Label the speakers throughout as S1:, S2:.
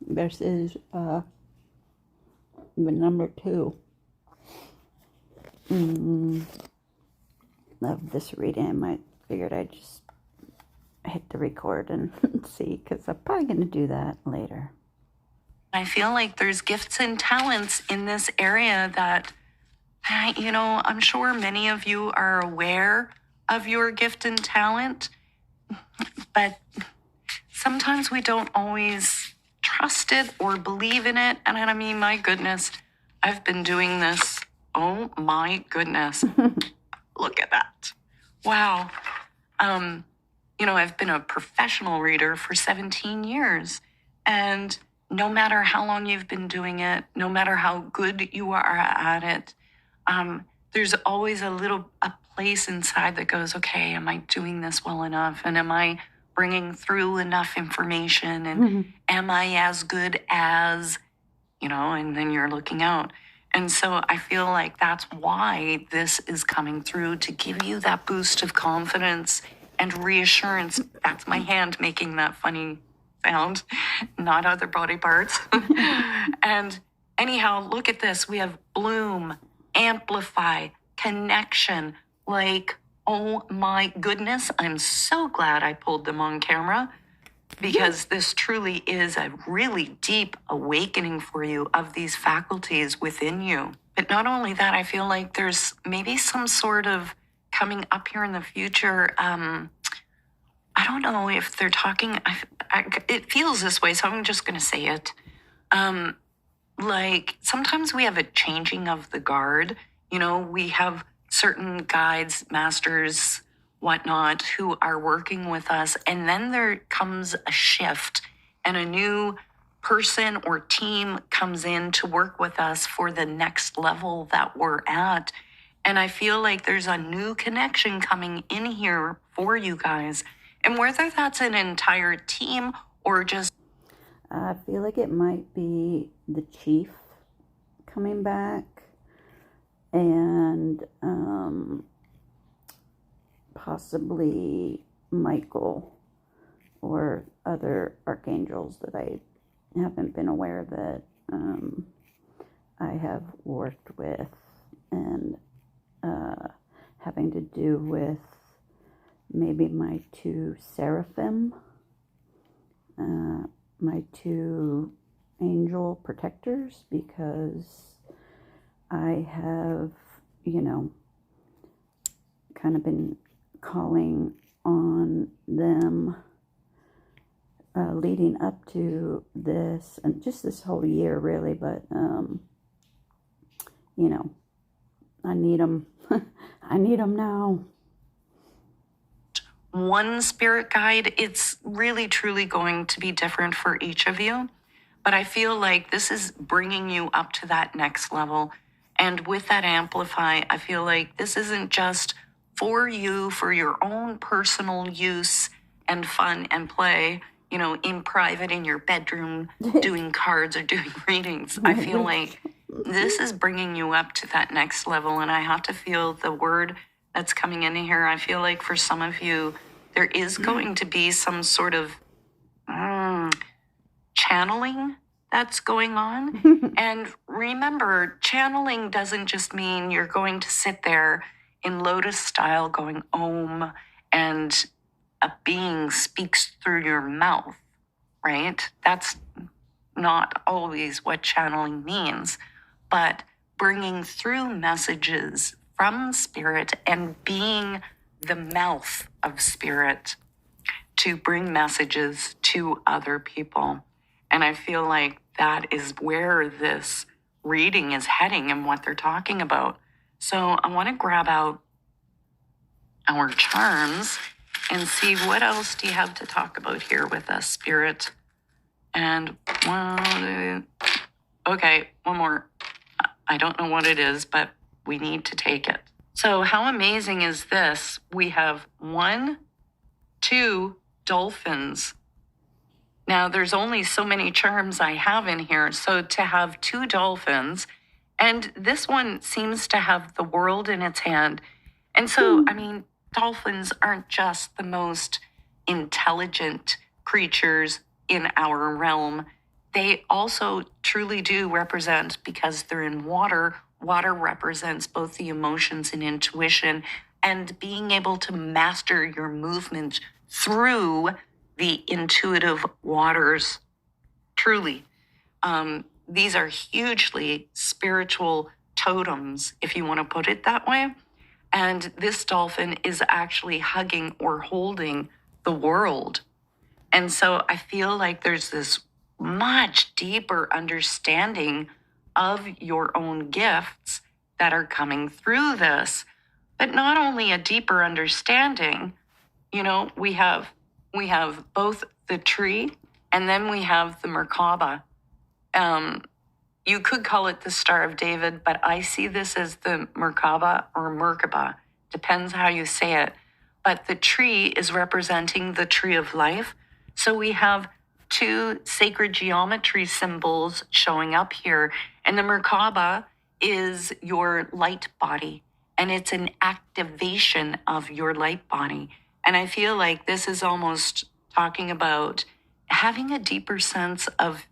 S1: This is the number 2 of this reading. I figured I'd just hit the record and see, because I'm probably going to do that later.
S2: I feel like there's gifts and talents in this area that, I'm sure many of you are aware of your gift and talent, but sometimes we don't always trust it or believe in it. And I mean, my goodness, I've been doing this. Oh my goodness. Look at that. Wow. I've been a professional reader for 17 years. And no matter how long you've been doing it, no matter how good you are at it, there's always a place inside that goes, okay, am I doing this well enough? And am I bringing through enough information? And am I as good as, and then you're looking out. And so I feel like that's why this is coming through, to give you that boost of confidence and reassurance. That's my hand making that funny sound, not other body parts. And anyhow, look at this. We have bloom, amplify, connection. Like, oh my goodness, I'm so glad I pulled them on camera, because this truly is a really deep awakening for you of these faculties within you. But not only that, I feel like there's maybe some sort of coming up here in the future. I don't know if they're talking, it feels this way, so I'm just going to say it. Like sometimes we have a changing of the guard. We have certain guides, masters, whatnot, who are working with us. And then there comes a shift and a new person or team comes in to work with us for the next level that we're at. And I feel like there's a new connection coming in here for you guys. And whether that's an entire team or just...
S1: I feel like it might be the chief coming back, and possibly Michael or other archangels that I haven't been aware that I have worked with, and having to do with maybe my 2 seraphim, my 2 angel protectors, because I have, kind of been calling on them leading up to this, and just this whole year really, but I need them. I need them now.
S2: One spirit guide, it's really truly going to be different for each of you, but I feel like this is bringing you up to that next level. And with that amplify, I feel like this isn't just for you, for your own personal use and fun and play, in private in your bedroom, doing cards or doing readings. I feel like this is bringing you up to that next level. And I have to feel the word that's coming in here. I feel like for some of you, there is going to be some sort of channeling that's going on. And remember, channeling doesn't just mean you're going to sit there in lotus style going om and a being speaks through your mouth, right? That's not always what channeling means, but bringing through messages from spirit and being the mouth of spirit to bring messages to other people. And I feel like that is where this reading is heading and what they're talking about. So I want to grab out our charms and see what else do you have to talk about here with us, Spirit. And okay, one more. I don't know what it is, but we need to take it. So how amazing is this? We have 1, 2 dolphins. Now, there's only so many charms I have in here. So to have 2 dolphins, and this one seems to have the world in its hand. And so, dolphins aren't just the most intelligent creatures in our realm. they also truly do represent, because they're in water, water represents both the emotions and intuition and being able to master your movement through the intuitive waters. Truly. These are hugely spiritual totems, if you want to put it that way. And this dolphin is actually hugging or holding the world. And so I feel like there's this much deeper understanding of your own gifts that are coming through this. But not only a deeper understanding, we have both the tree and then we have the Merkaba. You could call it the Star of David, but I see this as the Merkaba or Merkaba. Depends how you say it. But the tree is representing the tree of life. So we have two sacred geometry symbols showing up here. And the Merkaba is your light body. And it's an activation of your light body. And I feel like this is almost talking about having a deeper sense of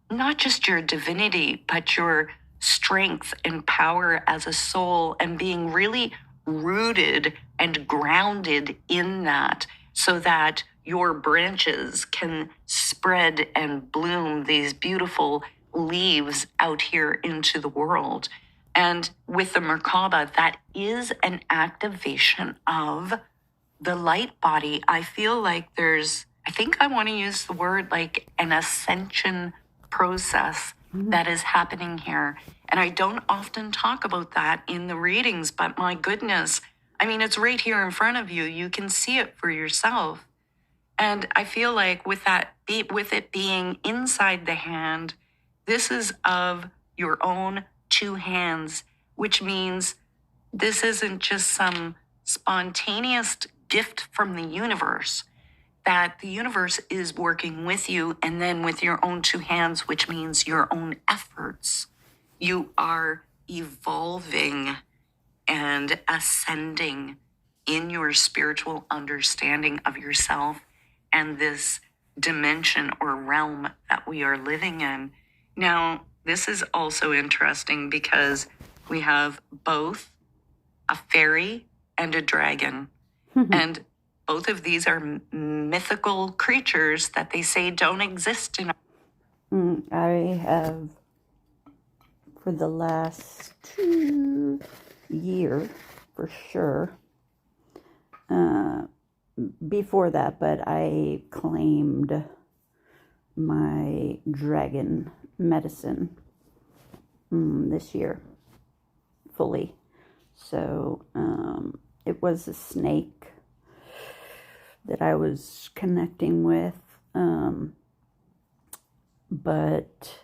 S2: not just your divinity, but your strength and power as a soul, and being really rooted and grounded in that, so that your branches can spread and bloom these beautiful leaves out here into the world. And with the Merkaba, that is an activation of the light body. I feel like I think I want to use the word like an ascension process that is happening here. And I don't often talk about that in the readings, but my goodness, I mean, it's right here in front of you. You can see it for yourself. And I feel like with it being inside the hand, this is of your own two hands, which means this isn't just some spontaneous gift from the universe, that the universe is working with you, and then with your own two hands, which means your own efforts, you are evolving and ascending in your spiritual understanding of yourself and this dimension or realm that we are living in. Now, this is also interesting because we have both a fairy and a dragon. And both of these are mythical creatures that they say don't exist in.
S1: I have, for the last 2 years, for sure, before that, but I claimed my dragon medicine this year fully. So it was a snake that I was connecting with, but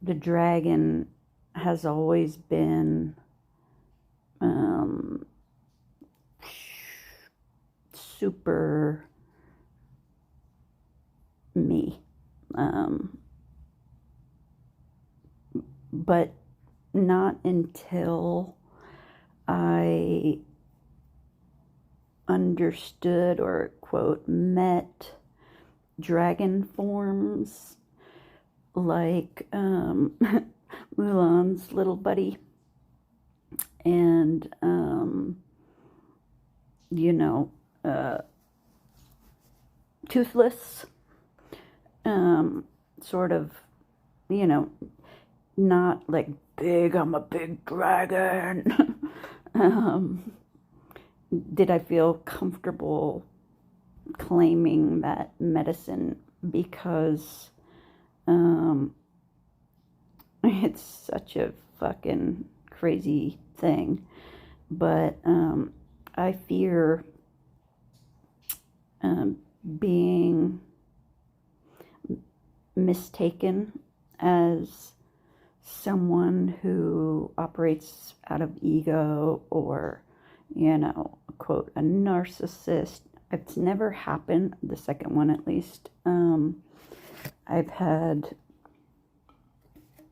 S1: the dragon has always been super me, but not until I understood or quote met dragon forms like Mulan's little buddy and Toothless, sort of, not like big, I'm a big dragon. Did I feel comfortable claiming that medicine because it's such a fucking crazy thing. But I fear being mistaken as someone who operates out of ego or, quote, a narcissist. It's never happened, the second one at least. I've had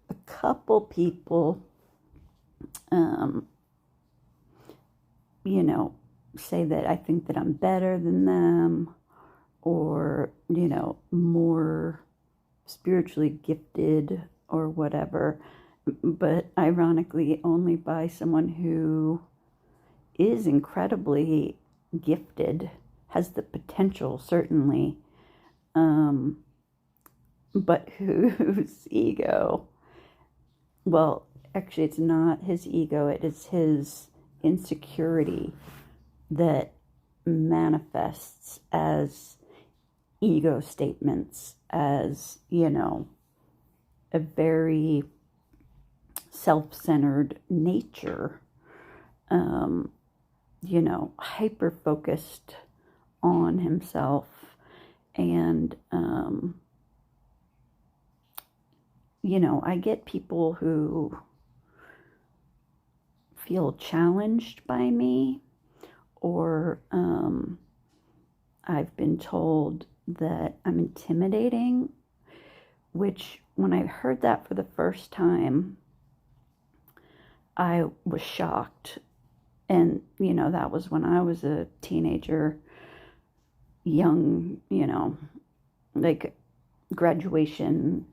S1: a couple people, say that I think that I'm better than them or, more spiritually gifted or whatever, but ironically only by someone who is incredibly gifted, has the potential certainly, but whose ego, well, actually it's not his ego, it is his insecurity that manifests as ego statements, as, a very self-centered nature, hyper-focused on himself. And, I get people who feel challenged by me, or I've been told that I'm intimidating, which when I heard that for the first time, I was shocked. And, that was when I was a teenager, young, like graduation,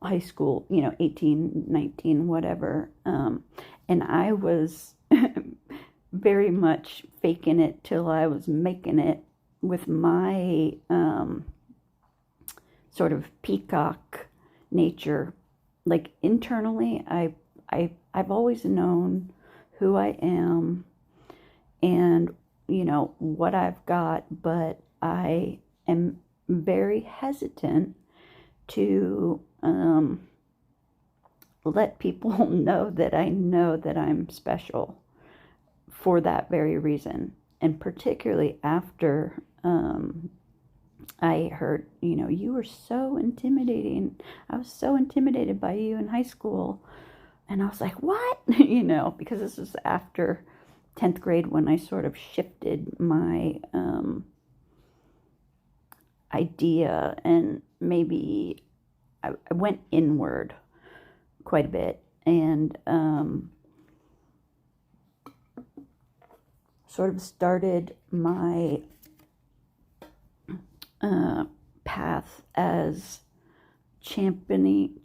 S1: high school, 18, 19, whatever. And I was very much faking it till I was making it with my sort of peacock nature. Like internally, I've always known who I am and, what I've got, but I am very hesitant to let people know that I'm special for that very reason. And particularly after I heard, you were so intimidating. I was so intimidated by you in high school. And I was like, what? Because this was after 10th grade when I sort of shifted my idea, and maybe I went inward quite a bit, and sort of started my path as championing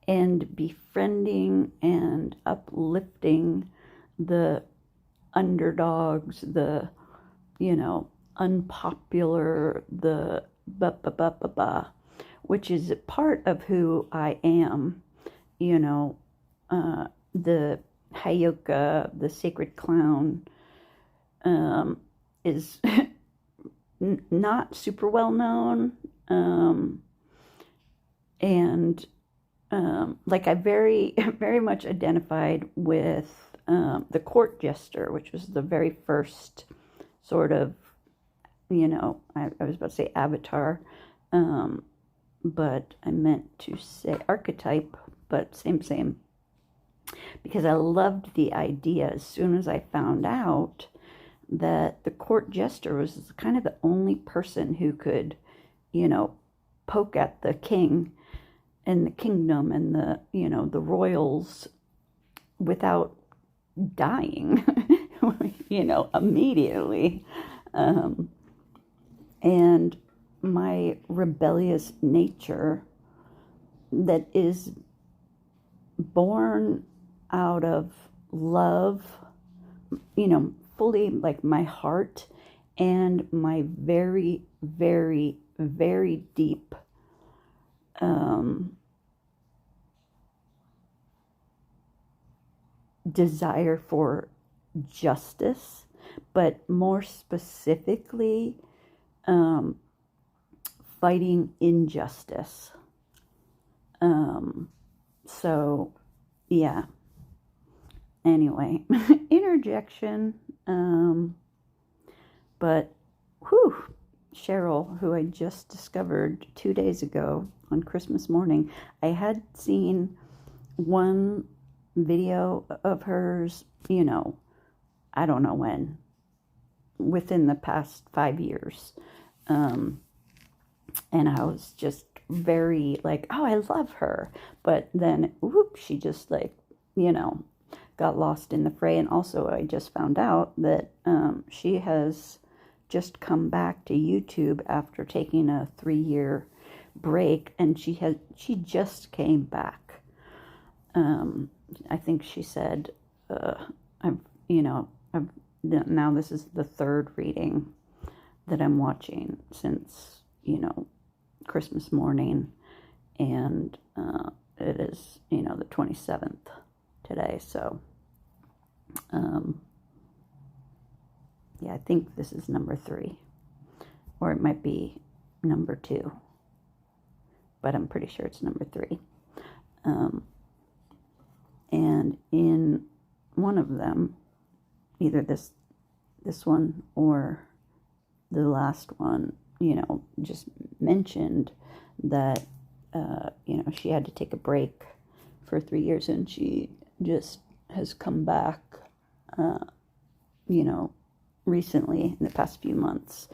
S1: and befriending and uplifting the underdogs, the, unpopular, the which is part of who I am, the Hayoka, the sacred clown, is not super well known, and like I very, very much identified with the court jester, which was the very first sort of, I was about to say avatar, but I meant to say archetype, but same, because I loved the idea as soon as I found out that the court jester was kind of the only person who could, poke at the king and the kingdom and the, the royals without dying, immediately. And my rebellious nature that is born out of love, fully like my heart and my very, very, very deep desire for justice, but more specifically, fighting injustice. So, yeah. Anyway, interjection. But, Cheryl, who I just discovered 2 days ago on Christmas morning, I had seen one video of hers, I don't know when, within the past 5 years. And I was just very like, oh, I love her. But then, she just got lost in the fray. And also I just found out that she has just come back to YouTube after taking a 3-year break, and she just came back. I think she said, I've now this is the third reading that I'm watching since, Christmas morning, and it is, the 27th today, so, yeah, I think this is number 3, or it might be number 2, but I'm pretty sure it's number 3, and in one of them, either this one or the last one, just mentioned that, she had to take a break for 3 years, and she just has come back, recently in the past few months.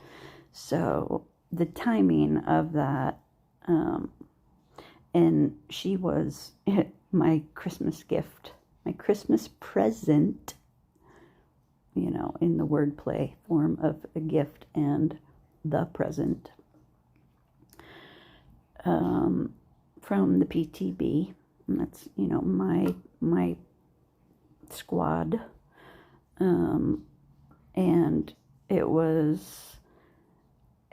S1: So the timing of that, and she was my Christmas gift, my Christmas present, in the wordplay form of a gift and the present, from the PTB. And that's, my squad. And it was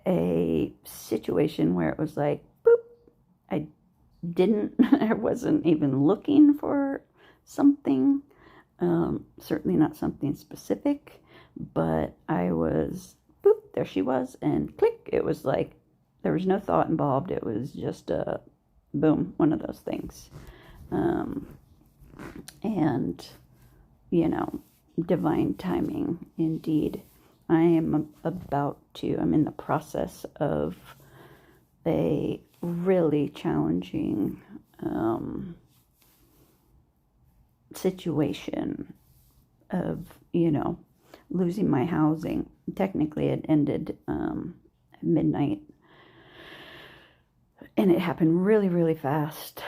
S1: a situation where it was like, boop, I wasn't even looking for something, certainly not something specific, but I was, boop, there she was, and click, it was like, there was no thought involved, it was just a, boom, one of those things, and, divine timing, indeed. I'm in the process of a really challenging situation of, losing my housing. Technically, it ended at midnight, and it happened really, really fast.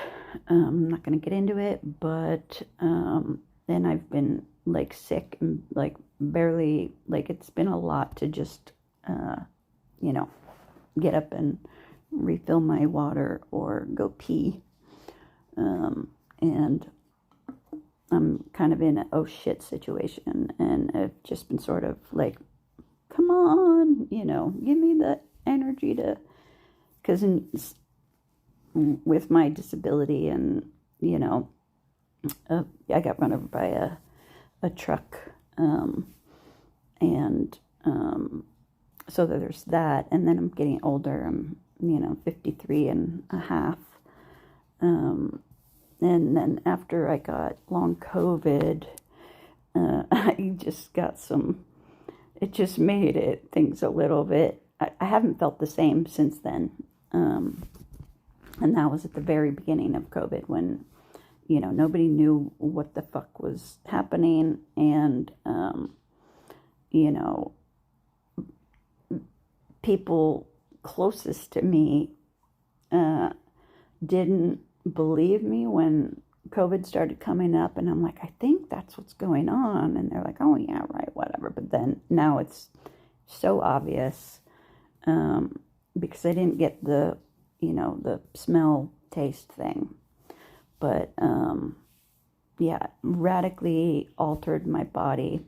S1: I'm not going to get into it, but then I've been sick and barely, it's been a lot to just get up and refill my water or go pee, and I'm kind of in an oh shit situation, and I've just been sort of come on, give me the energy to, because with my disability and, I got run over by a truck, and so there's that, and then I'm getting older, I'm 53 and a half, and then after I got long COVID, I just got it just made things a little bit, I haven't felt the same since then, and that was at the very beginning of COVID when, nobody knew what the fuck was happening, and, people closest to me didn't believe me when COVID started coming up, and I'm like, I think that's what's going on, and they're like, oh yeah, right, whatever, but then now it's so obvious, because I didn't get the, the smell taste thing, but yeah, radically altered my body,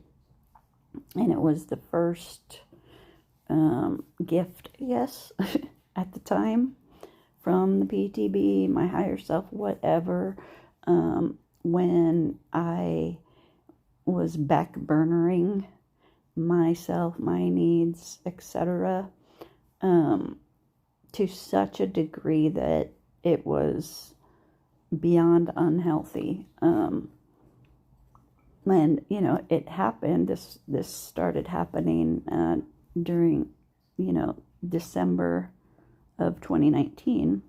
S1: and it was the first gift, yes, at the time, from the PTB, my higher self, whatever, when I was back burnering myself, my needs, etc., to such a degree that it was beyond unhealthy. And, it happened, this started happening during, December of 2019.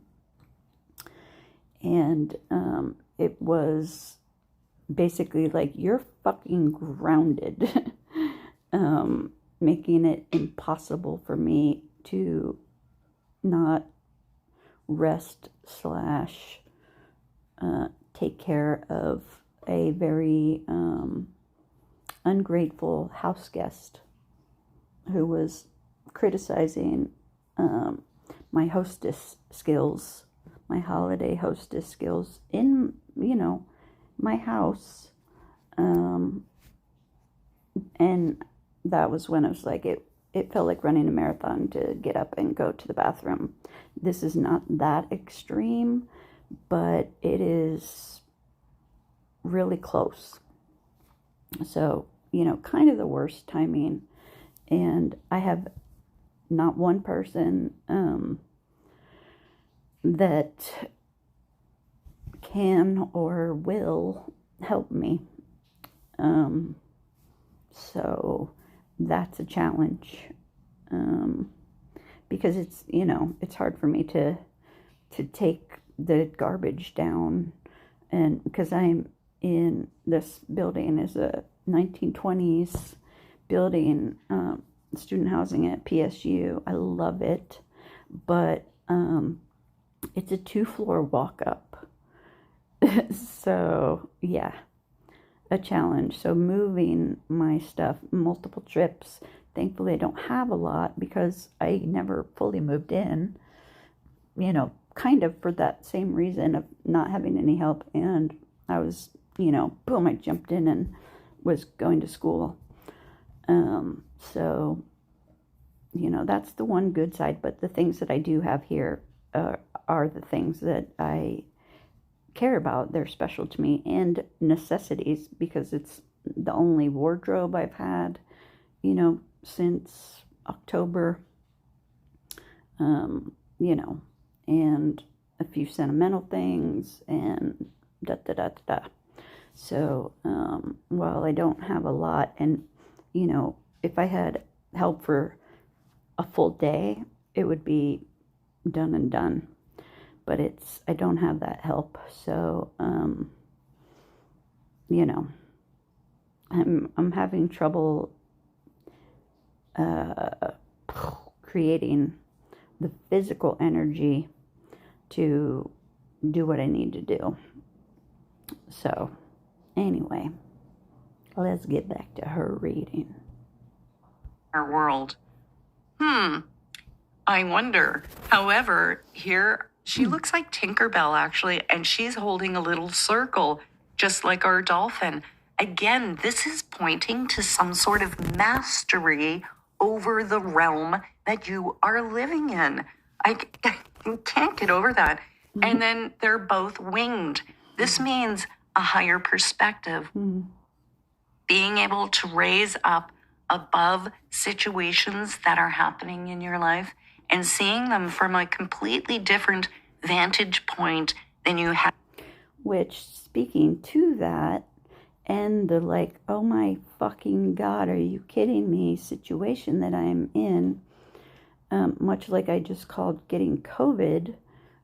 S1: And it was basically you're fucking grounded, making it impossible for me to not rest / take care of a very ungrateful house guest who was criticizing my hostess skills, my holiday hostess skills in, my house. And that was when I was like, it felt like running a marathon to get up and go to the bathroom. This is not that extreme, but it is really close. So, kind of the worst timing. And I have not one person that can or will help me. So that's a challenge, because it's hard for me to take the garbage down, and because I'm in this building is a 1920s building, student housing at PSU. I love it, but it's a 2-floor walk up. So yeah, a challenge. So moving my stuff, multiple trips. Thankfully, I don't have a lot because I never fully moved in, kind of for that same reason of not having any help. And I was, boom, I jumped in and was going to school. So, that's the one good side. But the things that I do have here are the things that I care about. They're special to me, and necessities, because it's the only wardrobe I've had, since October, and a few sentimental things and da da da da da. So while I don't have a lot, and if I had help for a full day, it would be done and done. But I don't have that help. So, I'm having trouble creating the physical energy to do what I need to do. So, anyway, let's get back to her reading.
S2: Our world. I wonder. However, here she looks like Tinkerbell, actually, and she's holding a little circle, just like our dolphin. Again, this is pointing to some sort of mastery over the realm that you are living in. I can't get over that. And then they're both winged. This means a higher perspective. Being able to raise up above situations that are happening in your life and seeing them from a completely different vantage point than you have.
S1: Which, speaking to that, and the like, oh my fucking God, are you kidding me situation that I'm in, much like I just called getting COVID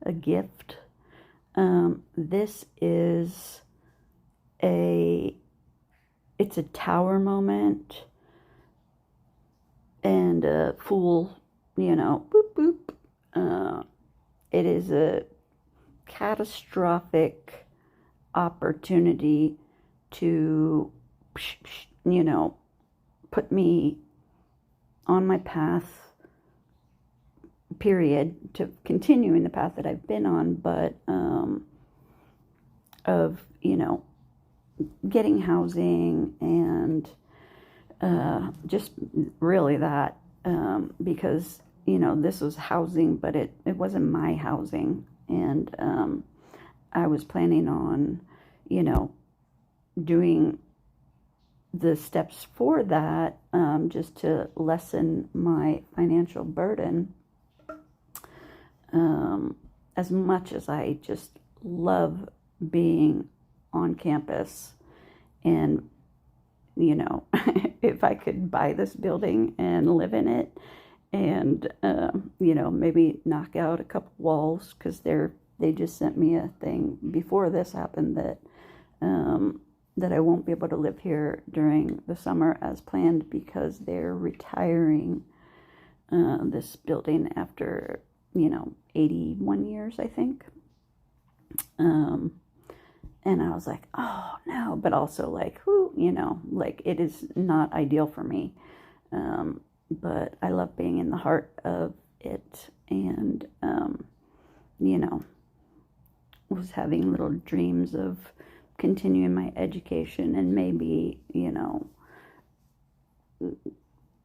S1: a gift, this is it's a tower moment and a full, boop, boop. It is a catastrophic opportunity to, put me on my path, period, to continuing the path that I've been on, but of, getting housing and just really that, because, this was housing, but it wasn't my housing. And I was planning on, doing the steps for that, just to lessen my financial burden. As much as I just love being on campus, and if I could buy this building and live in it, and maybe knock out a couple walls, because they just sent me a thing before this happened that I won't be able to live here during the summer as planned, because they're retiring this building after 81 years, I think. And I was like, oh no, but also like, who, like, it is not ideal for me. but I love being in the heart of it, and you know, was having little dreams of continuing my education and maybe,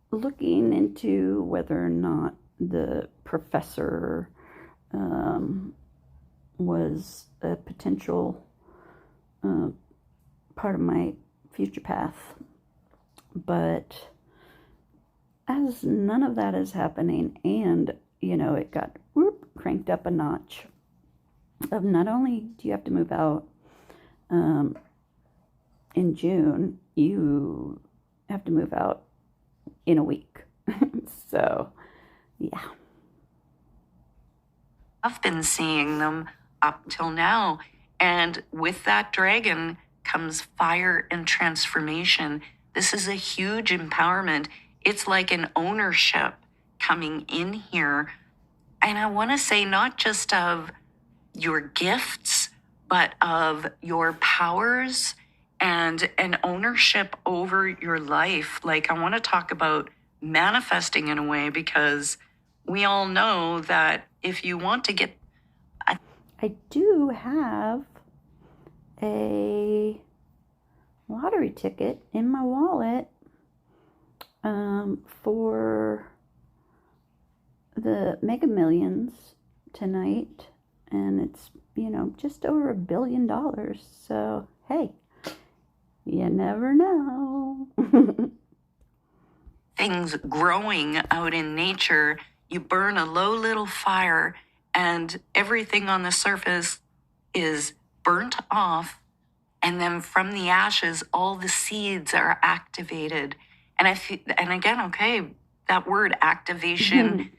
S1: looking into whether or not the professor was a potential part of my future path. But as none of that is happening, and it got cranked up a notch of not only do you have to move out in June, you have to move out in a week. So, yeah.
S2: I've been seeing them up till now. And with that dragon comes fire and transformation. This is a huge empowerment. It's like an ownership coming in here. And I want to say not just of your gifts, but of your powers and an ownership over your life. Like, I want to talk about manifesting in a way, because we all know that if you want to get...
S1: I do have a lottery ticket in my wallet for the Mega Millions tonight, and it's just over $1 billion. So hey, you never know.
S2: Things growing out in nature, you burn a low little fire and everything on the surface is burnt off, and then from the ashes all the seeds are activated. And again, okay, that word activation,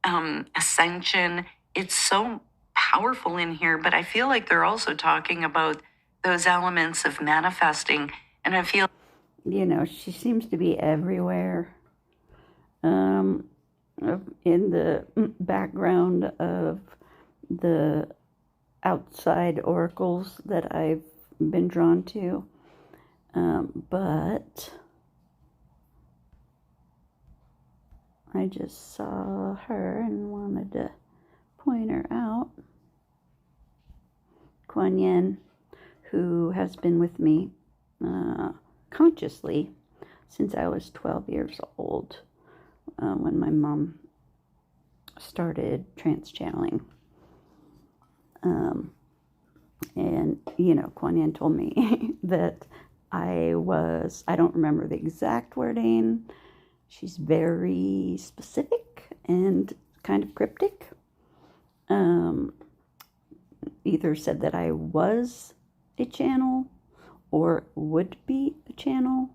S2: ascension, it's so powerful in here, but I feel like they're also talking about those elements of manifesting. And I feel
S1: she seems to be everywhere in the background of the outside oracles that I've been drawn to, but I just saw her and wanted to point her out. Kuan Yin, who has been with me consciously since I was 12 years old, when my mom started trance channeling. And, Kuan Yin told me that I don't remember the exact wording. She's very specific and kind of cryptic. Either said that I was a channel or would be a channel.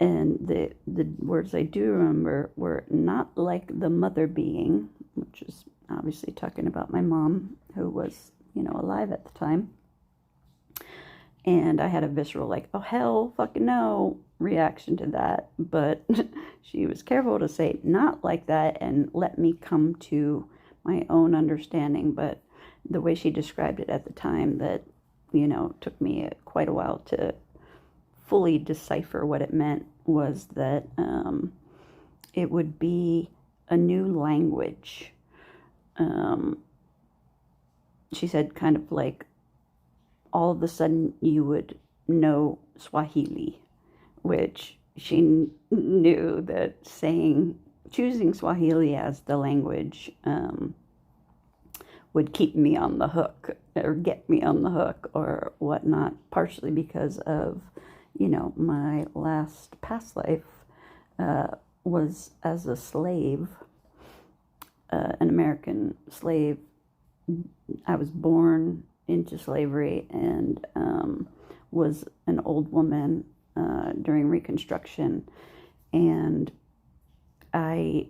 S1: And the words I do remember were not like the mother being, which is obviously talking about my mom, who was, alive at the time. And I had a visceral, like, oh, hell, fucking no, reaction to that. But she was careful to say not like that and let me come to my own understanding. But the way she described it at the time, that, took me quite a while to fully decipher what it meant, was that it would be a new language. She said kind of like all of a sudden you would know Swahili, which she knew that choosing Swahili as the language would keep me on the hook or get me on the hook or whatnot, partially because of, my last past life was as a slave, an American slave. I was born into slavery and was an old woman during Reconstruction, and I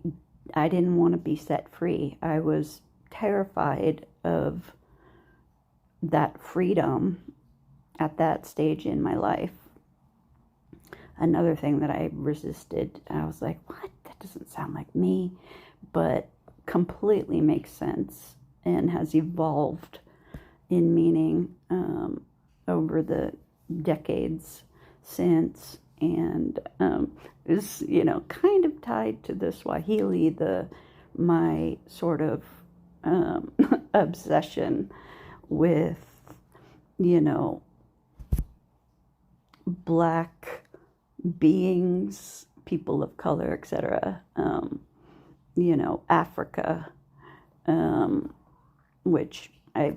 S1: didn't want to be set free. I was terrified of that freedom at that stage in my life. Another thing that I resisted, I was like, what? That doesn't sound like me, but completely makes sense and has evolved in meaning over the decades since. and is, kind of tied to the Swahili, my sort of obsession with, black beings, people of color, etc. Africa, which I,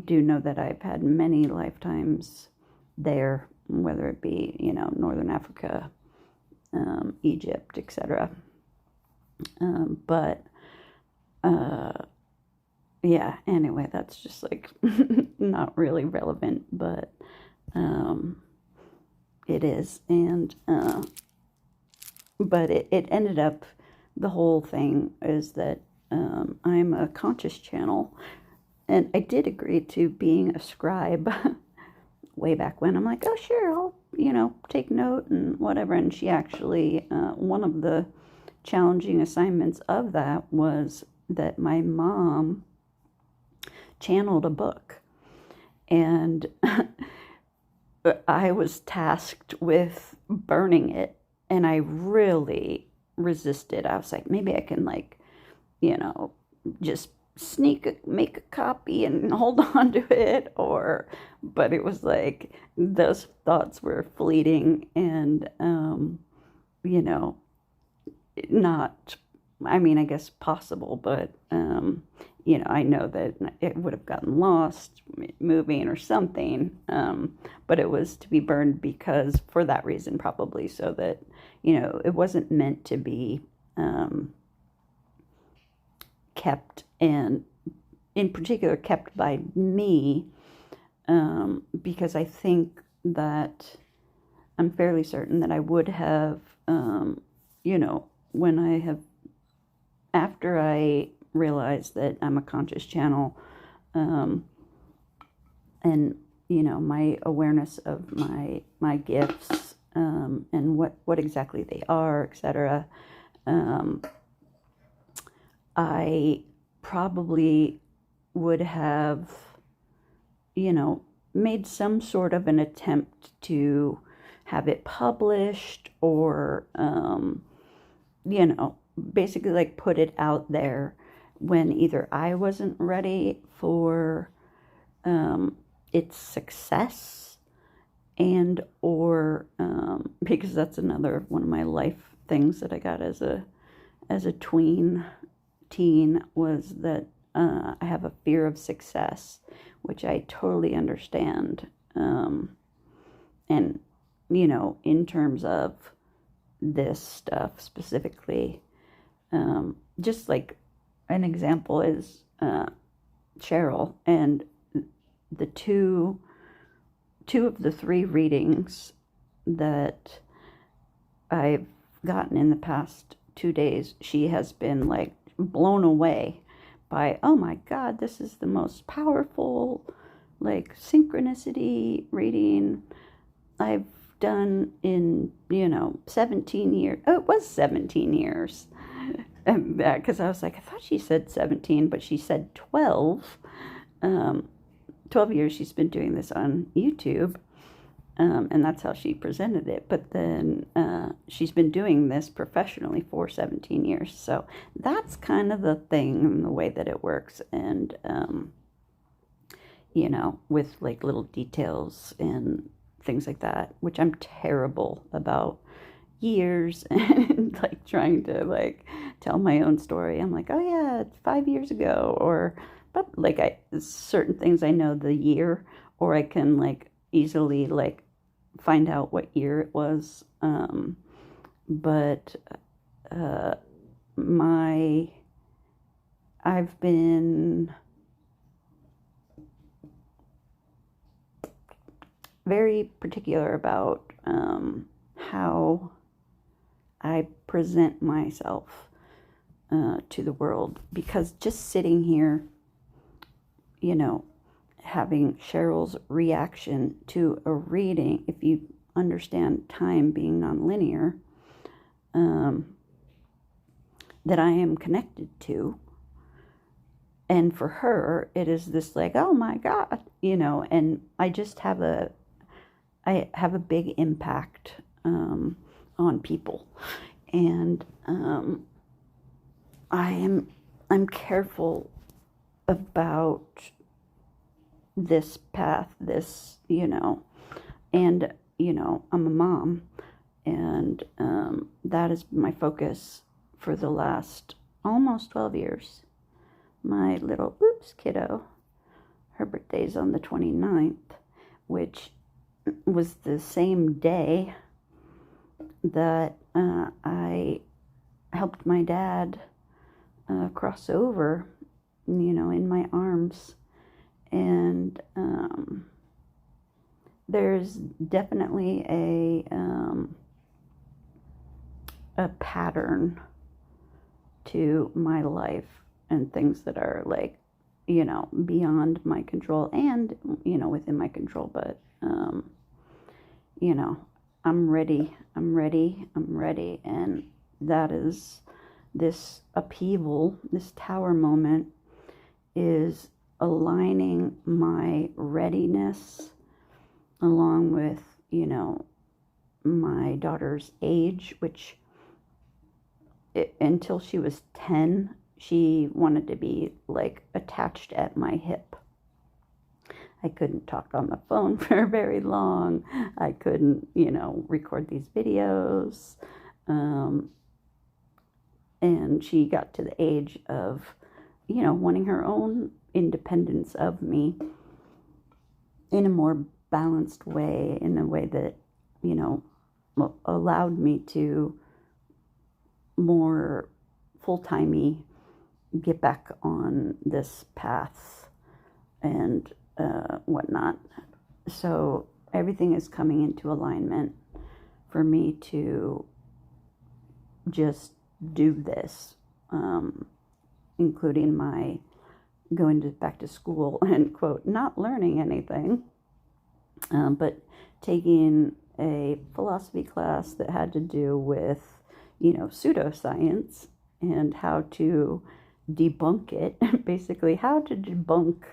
S1: do know that I've had many lifetimes there, whether it be, Northern Africa, Egypt, etc. But yeah, anyway, that's just like not really relevant, but it is. And but it ended up, the whole thing is that I'm a conscious channel, and I did agree to being a scribe way back when. I'm like, oh sure, I'll take note and whatever. And she actually, one of the challenging assignments of that was that my mom channeled a book, and I was tasked with burning it, and I really resisted. I was like, maybe I can just make a copy and hold on to it, but it was like those thoughts were fleeting, and not, I mean, I guess possible, but I know that it would have gotten lost moving or something, but it was to be burned because, for that reason probably, so that it wasn't meant to be kept, and in particular kept by me, because I think that I'm fairly certain that I would have, when I have, after I realized that I'm a conscious channel, and my awareness of my gifts, and what exactly they are, etc. I probably would have, made some sort of an attempt to have it published, or, basically like put it out there when either I wasn't ready for its success, and or because that's another one of my life things that I got as a teen, was that I have a fear of success, which I totally understand. And in terms of this stuff specifically, just like an example is Cheryl, and the two of the three readings that I've gotten in the past 2 days, she has been like blown away by, oh my God, this is the most powerful like synchronicity reading I've done in 17 years. Oh, it was 17 years. Because I was like, I thought she said 17, but she said 12. 12 years she's been doing this on YouTube, and that's how she presented it. But then she's been doing this professionally for 17 years. So that's kind of the thing, and the way that it works. And, with like little details and things like that, which I'm terrible about years, and like trying to like tell my own story. I'm like, oh yeah, it's 5 years ago, but like certain things I know the year, or I can like easily like find out what year it was. But I've been very particular about how I present myself to the world, because just sitting here, having Cheryl's reaction to a reading, if you understand time being nonlinear, that I am connected to. And for her, it is this like, oh my God, and I just have I have a big impact on people, and I'm careful about this path, this, and I'm a mom, and that is my focus for the last almost 12 years. My little kiddo, her birthday's on the 29th, which was the same day that I helped my dad cross over, in my arms. And there's definitely a pattern to my life and things that are like, beyond my control and, within my control. But, I'm ready. And that is this upheaval, this tower moment is aligning my readiness along with, my daughter's age, which until she was 10, she wanted to be like attached at my hip. I couldn't talk on the phone for very long. I couldn't, record these videos. And she got to the age of, wanting her own independence of me in a more balanced way, in a way that, allowed me to more full-timey get back on this path and whatnot. So everything is coming into alignment for me to just do this, including my going back to school and, quote, not learning anything, but taking a philosophy class that had to do with, pseudoscience and how to debunk it, basically how to debunk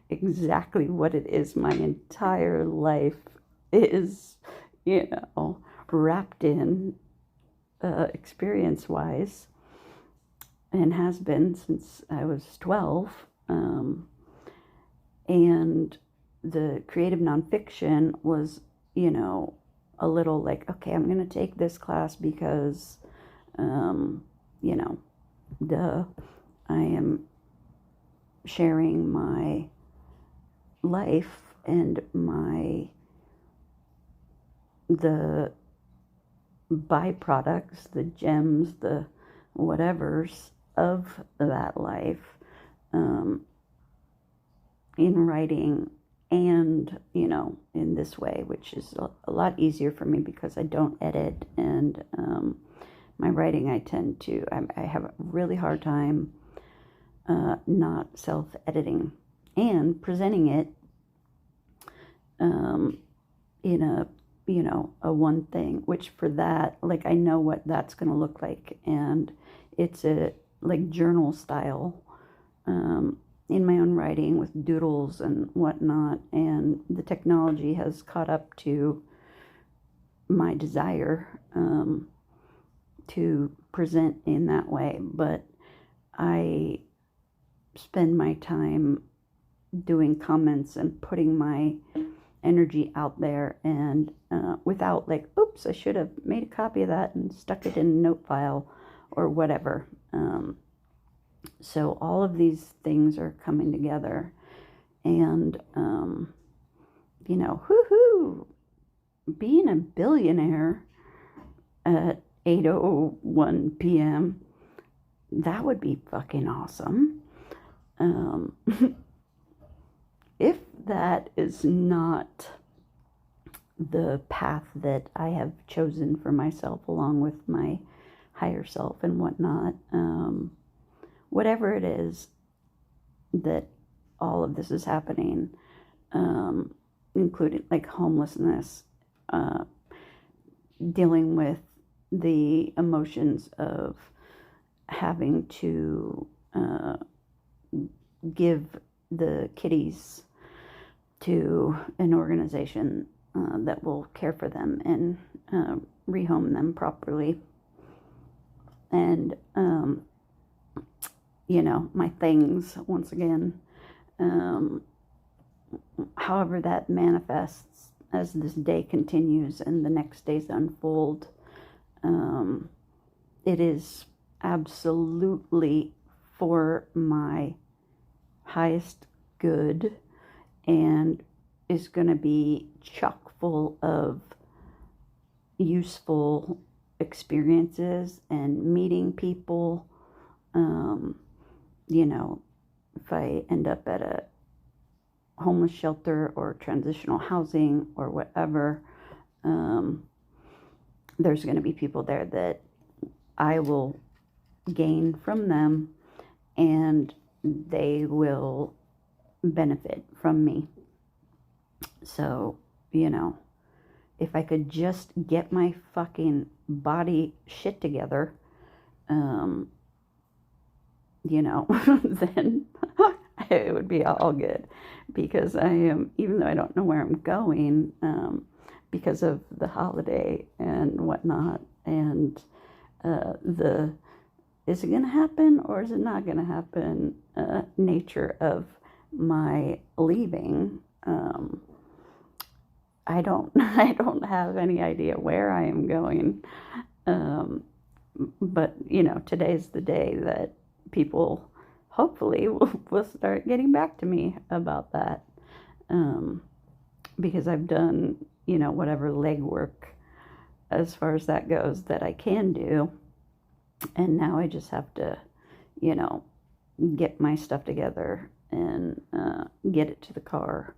S1: exactly what it is my entire life is, wrapped in experience-wise, and has been since I was 12. And the creative nonfiction was, a little like, okay, I'm going to take this class because, duh, I am sharing my life and the byproducts, the gems, the whatevers of that life, in writing and, in this way, which is a lot easier for me because I don't edit, and my writing, I have a really hard time not self-editing and presenting it in a one thing, which for that, like, I know what that's going to look like, and it's a like journal style in my own writing with doodles and whatnot, and the technology has caught up to my desire to present in that way. But I spend my time doing comments and putting my energy out there, and without like, oops, I should have made a copy of that and stuck it in a note file or whatever. So all of these things are coming together, and whoo-hoo, being a billionaire at 8:01 p.m., that would be fucking awesome. If that is not the path that I have chosen for myself, along with my higher self and whatnot, whatever it is that all of this is happening, including like homelessness, dealing with the emotions of having to give the kitties to an organization that will care for them and rehome them properly. And, my things, once again, however that manifests as this day continues and the next days unfold, it is absolutely for my highest good and is going to be chock full of useful experiences and meeting people. If I end up at a homeless shelter or transitional housing or whatever, there's going to be people there that I will gain from them, and they will benefit from me. So, if I could just get my fucking body shit together, then it would be all good. Because I am, even though I don't know where I'm going, because of the holiday and whatnot, and is it going to happen or is it not going to happen nature of my leaving, I don't have any idea where I am going. But today's the day that people hopefully will start getting back to me about that, because I've done whatever legwork as far as that goes that I can do, and now I just have to get my stuff together and get it to the car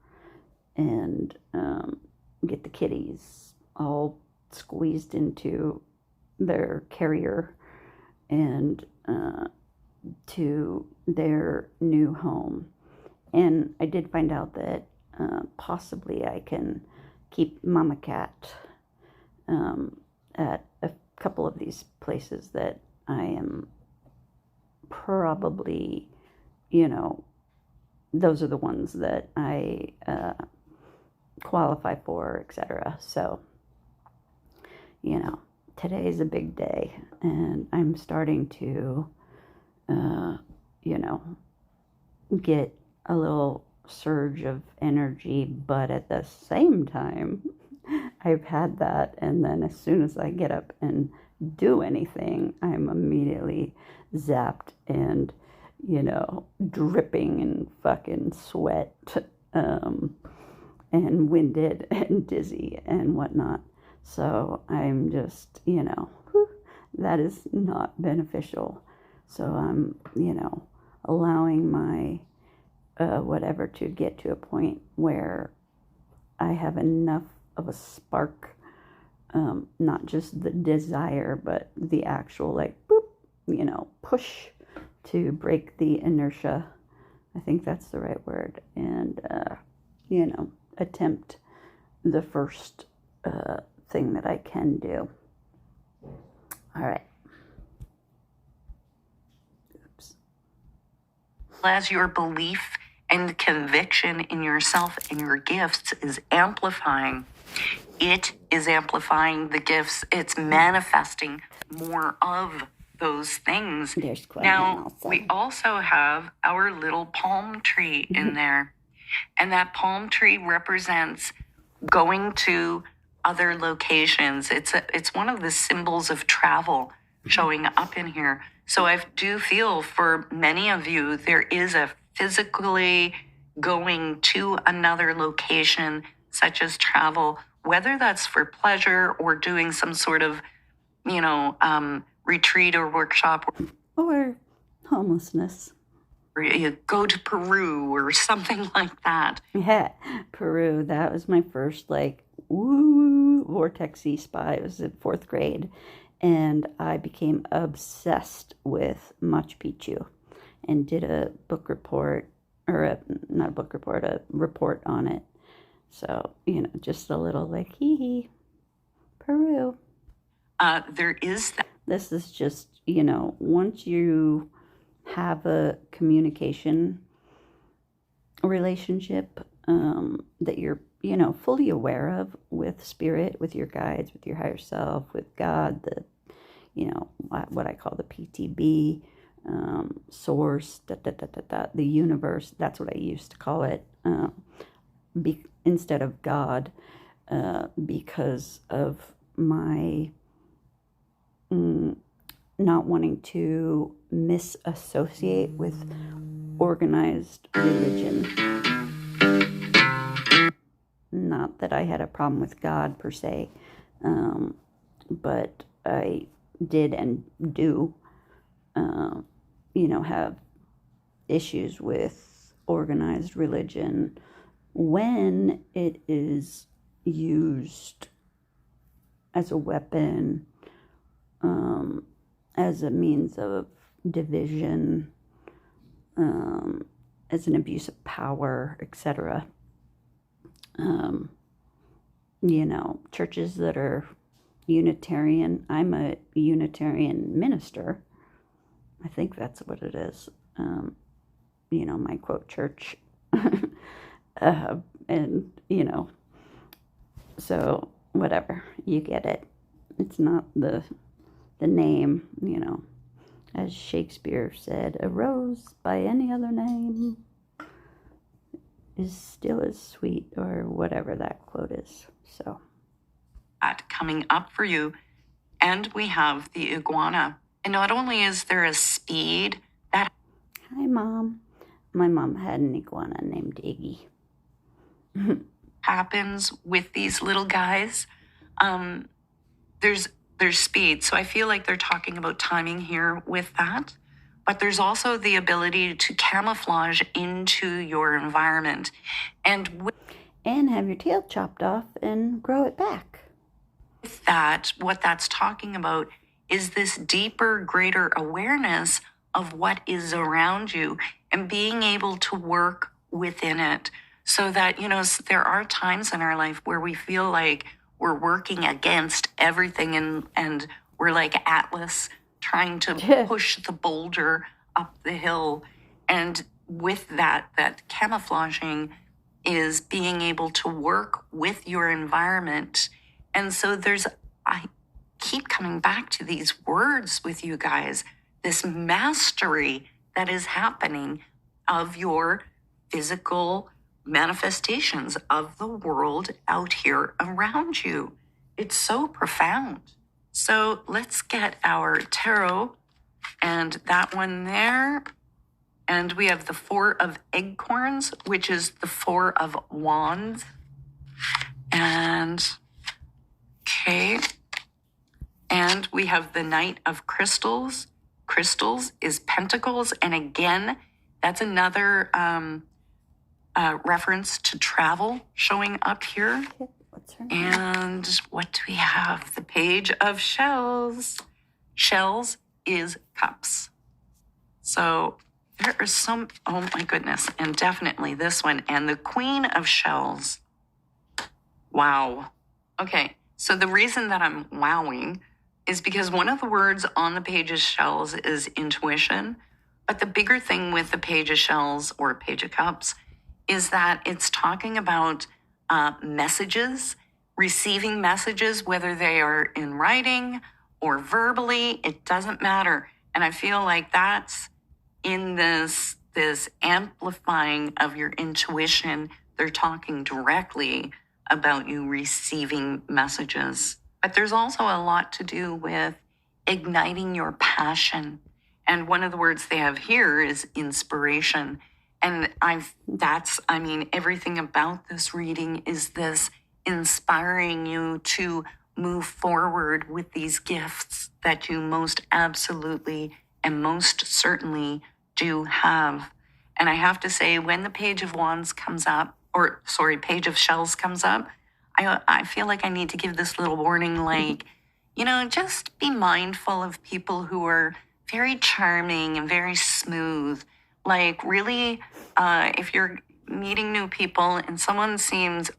S1: and get the kitties all squeezed into their carrier and to their new home. And I did find out that possibly I can keep Mama Cat at a couple of these places that I am probably, those are the ones that I qualify for, etc. So, today is a big day, and I'm starting to, get a little surge of energy, but at the same time, I've had that, and then as soon as I get up and do anything, I'm immediately zapped and, dripping in fucking sweat, and winded and dizzy and whatnot. So I'm just, that is not beneficial. So I'm, allowing my whatever to get to a point where I have enough of a spark, not just the desire, but the actual boop, push to break the inertia. I think that's the right word. And, attempt the first thing that I can do. All right. Oops.
S2: As your belief and conviction in yourself and your gifts is amplifying, it is amplifying the gifts. It's manifesting more of those things. Now, we also have our little palm tree in there. And that palm tree represents going to other locations. It's one of the symbols of travel showing up in here. So I do feel for many of you, there is a physically going to another location, such as travel, whether that's for pleasure or doing some sort of, retreat or workshop.
S1: Or homelessness.
S2: Or you go to Peru or something like that.
S1: Yeah, Peru. That was my first, vortexy spot. It was in 4th grade. And I became obsessed with Machu Picchu and did a book report, or not a book report, a report on it. So, just a little hee hee, Peru.
S2: There is that.
S1: This is just, once you have a communication relationship that you're, fully aware of with spirit, with your guides, with your higher self, with God, what I call the PTB, source, the universe. That's what I used to call it, instead of God, because of my not wanting to misassociate with organized religion. Not that I had a problem with God per se, but I did and do, have issues with organized religion when it is used as a weapon, as a means of division, as an abuse of power, etc. Churches that are Unitarian. I'm a Unitarian minister. I think that's what it is. My quote church. And, so whatever, you get it. It's not the name, as Shakespeare said, a rose by any other name is still as sweet, or whatever that quote is. So
S2: coming up for you. And we have the iguana. And not only is there a speed that...
S1: Hi, Mom. My mom had an iguana named Iggy.
S2: happens with these little guys. There's speed. So I feel like they're talking about timing here with that. But there's also the ability to camouflage into your environment. And
S1: have your tail chopped off and grow it back.
S2: With that, what that's talking about is this deeper, greater awareness of what is around you and being able to work within it. So that, there are times in our life where we feel like we're working against everything and we're like Atlas trying to push the boulder up the hill. And with that camouflaging is being able to work with your environment. And so I keep coming back to these words with you guys, this mastery that is happening of your physical manifestations of the world out here around you. It's so profound. So let's get our tarot and that one there. And we have the 4 of acorns, which is the 4 of wands. And okay. And we have the Knight of crystals. Crystals is pentacles. And again, that's another reference to travel showing up here.
S1: What's her name?
S2: And what do we have? The Page of Shells. Shells is cups. So there are some, oh my goodness, and definitely this one. And the Queen of Shells. Wow. Okay, so the reason that I'm wowing is because one of the words on the Page of Shells is intuition. But the bigger thing with the Page of Shells or Page of Cups is that it's talking about messages, receiving messages, whether they are in writing or verbally, it doesn't matter. And I feel like that's in this amplifying of your intuition. They're talking directly about you receiving messages. But there's also a lot to do with igniting your passion. And one of the words they have here is inspiration. And everything about this reading is this inspiring you to move forward with these gifts that you most absolutely and most certainly do have. And I have to say, when the Page of Wands comes up, Page of Shells comes up, I feel like I need to give this little warning, like, just be mindful of people who are very charming and very smooth. Like, really, if you're meeting new people and someone seems...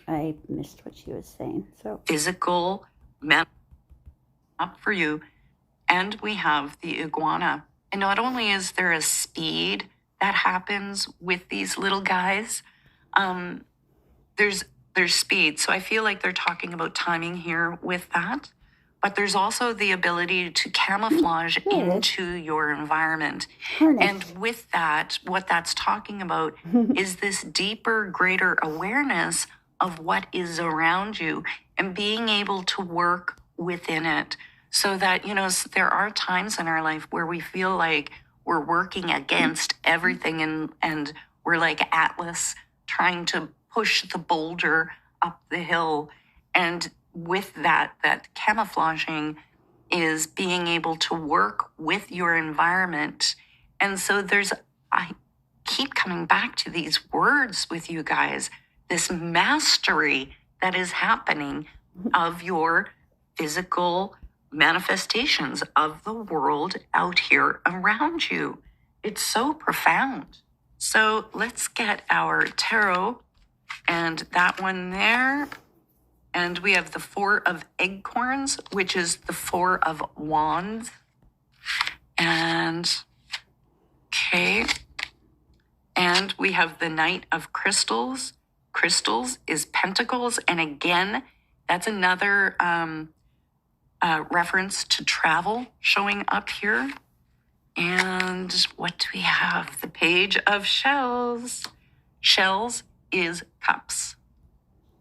S1: I missed what she was saying, so...
S2: Physical, up for you. And we have the iguana. And not only is there a speed that happens with these little guys, there's speed. So I feel like they're talking about timing here with that. But there's also the ability to camouflage into your environment.
S1: Harness.
S2: And with that, what that's talking about is this deeper, greater awareness of what is around you and being able to work within it. So that, there are times in our life where we feel like we're working against everything and we're like Atlas trying to push the boulder up the hill. And with that camouflaging is being able to work with your environment. And so I keep coming back to these words with you guys, this mastery that is happening of your physical manifestations of the world out here around you. It's so profound. So let's get our tarot and that one there. And we have the Four of Acorns, which is the Four of Wands. And, okay. And we have the Knight of Crystals. Crystals is Pentacles. And again, that's another reference to travel showing up here. And what do we have? The Page of Shells. Shells is Cups.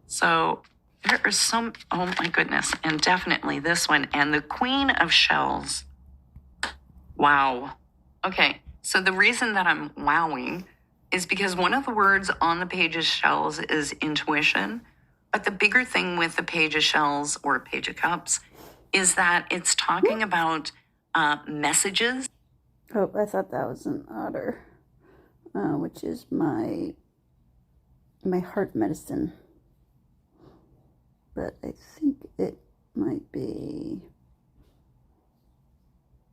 S2: So there are some, oh my goodness, and definitely this one. And the Queen of Shells. Wow. Okay, so the reason that I'm wowing is because one of the words on the Page of Shells is intuition. But the bigger thing with the Page of Shells or Page of Cups is that it's talking about messages.
S1: Oh, I thought that was an otter, which is my heart medicine. But I think it might be,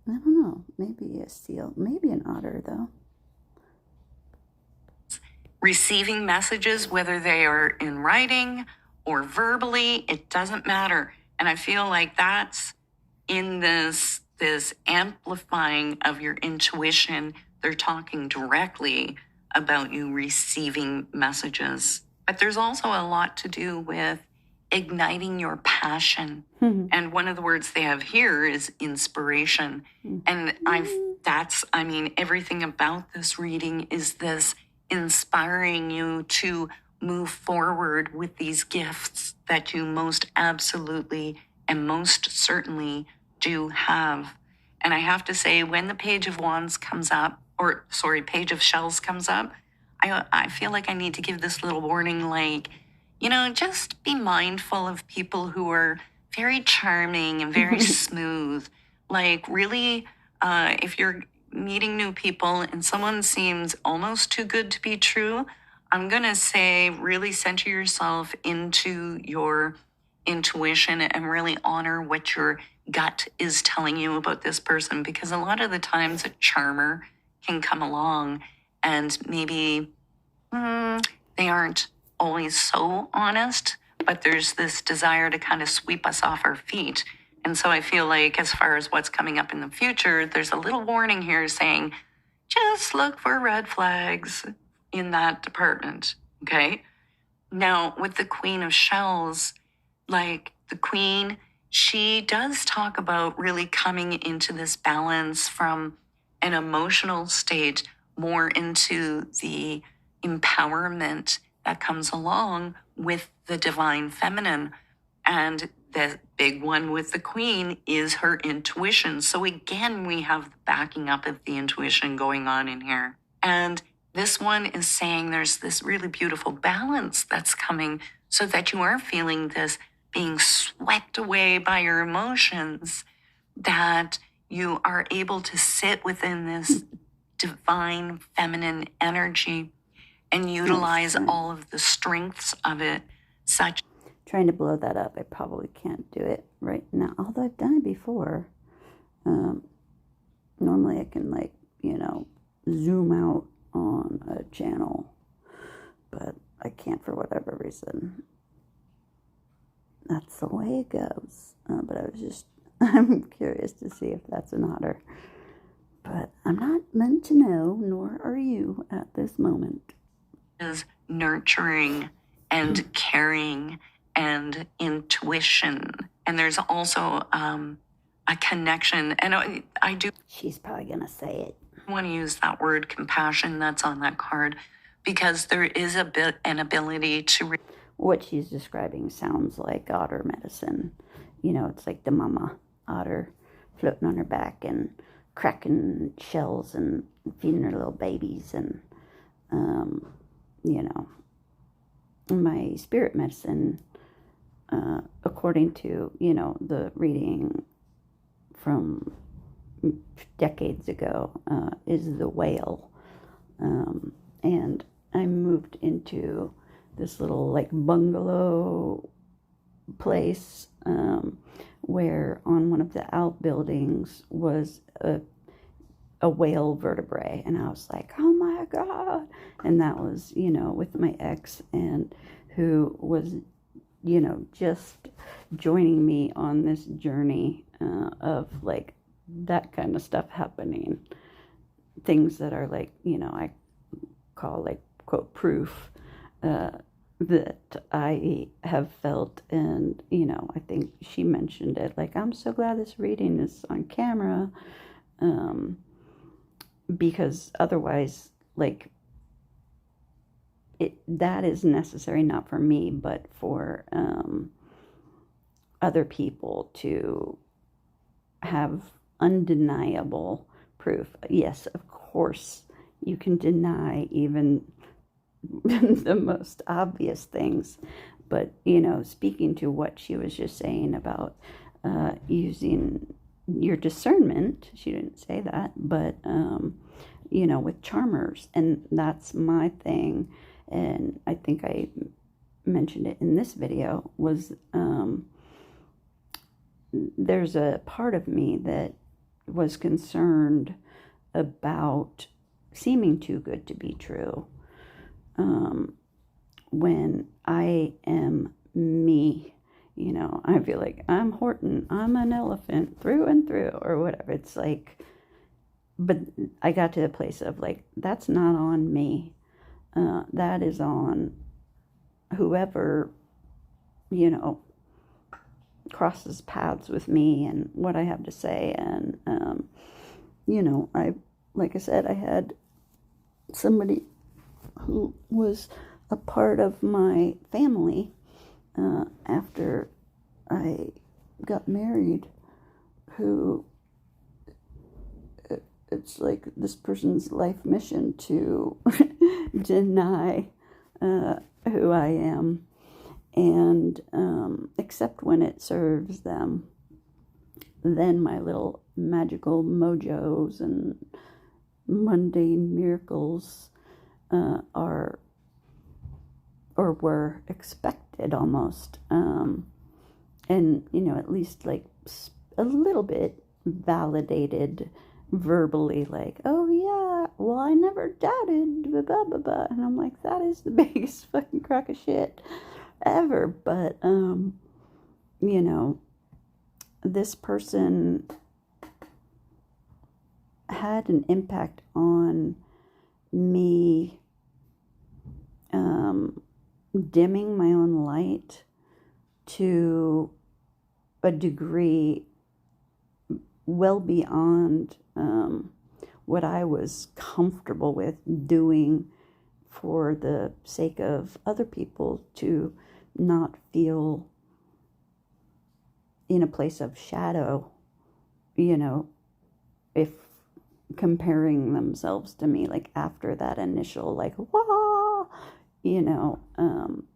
S1: I don't know, maybe a seal, maybe an otter though.
S2: Receiving messages, whether they are in writing or verbally, it doesn't matter. And I feel like that's in this amplifying of your intuition. They're talking directly about you receiving messages. But there's also a lot to do with igniting your passion. And one of the words they have here is inspiration. And everything about this reading is this inspiring you to move forward with these gifts that you most absolutely and most certainly do have. And I have to say, when the Page of Wands comes up, Page of Shells comes up, I feel like I need to give this little warning, like, just be mindful of people who are very charming and very smooth. Like, really, if you're meeting new people and someone seems almost too good to be true, I'm going to say really center yourself into your intuition and really honor what your gut is telling you about this person, because a lot of the times a charmer can come along and maybe they aren't always so honest, but there's this desire to kind of sweep us off our feet. And so I feel like as far as what's coming up in the future, there's a little warning here saying, just look for red flags in that department, okay? Now, with the Queen of Shells, like the Queen, she does talk about really coming into this balance from an emotional state more into the empowerment that comes along with the divine feminine. And the big one with the Queen is her intuition. So again, we have the backing up of the intuition going on in here. And this one is saying there's this really beautiful balance that's coming so that you are feeling this being swept away by your emotions, that you are able to sit within this divine feminine energy and utilize all of the strengths of it, such.
S1: Trying to blow that up. I probably can't do it right now, although I've done it before. Normally I can zoom out on a channel, but I can't for whatever reason. That's the way it goes. But I'm curious to see if that's an otter. But I'm not meant to know, nor are you at this moment.
S2: Is nurturing and caring and intuition. And there's also a connection. And I do.
S1: She's probably going to say it.
S2: I want to use that word compassion that's on that card, because there is an ability to.
S1: What she's describing sounds like otter medicine. You know, it's like the mama otter floating on her back and cracking shells and feeding her little babies. And, you know, my spirit medicine, according to, you know, the reading from decades ago, is the whale. And I moved into this little like bungalow place, where on one of the outbuildings was a whale vertebrae, and I was like, oh my god. And that was, you know, with my ex, and who was, you know, just joining me on this journey of like that kind of stuff happening, things that are like, you know, I call like quote proof that I have felt. And, you know, I think she mentioned it, like, I'm so glad this reading is on camera, because otherwise, like, that is necessary, not for me, but for other people to have undeniable proof. Yes, of course, you can deny even the most obvious things, but, you know, speaking to what she was just saying about using your discernment, she didn't say that, but you know, with charmers, and that's my thing. And I think I mentioned it in this video, was there's a part of me that was concerned about seeming too good to be true, when I am me. You know, I feel like I'm Horton, I'm an elephant through and through, or whatever. It's like, but I got to the place of like, that's not on me. That is on whoever, you know, crosses paths with me and what I have to say. And, you know, like I said, I had somebody who was a part of my family after I got married, who it's like this person's life mission to deny who I am, and except when it serves them. Then my little magical mojos and mundane miracles are, or were expected almost, and, you know, at least like a little bit validated verbally, like, oh yeah, well, I never doubted, blah, blah, blah, blah. And I'm like, that is the biggest fucking crock of shit ever. But, you know, this person had an impact on me, dimming my own light to a degree well beyond what I was comfortable with doing for the sake of other people to not feel in a place of shadow, you know, if comparing themselves to me, like after that initial, like, wah, you know,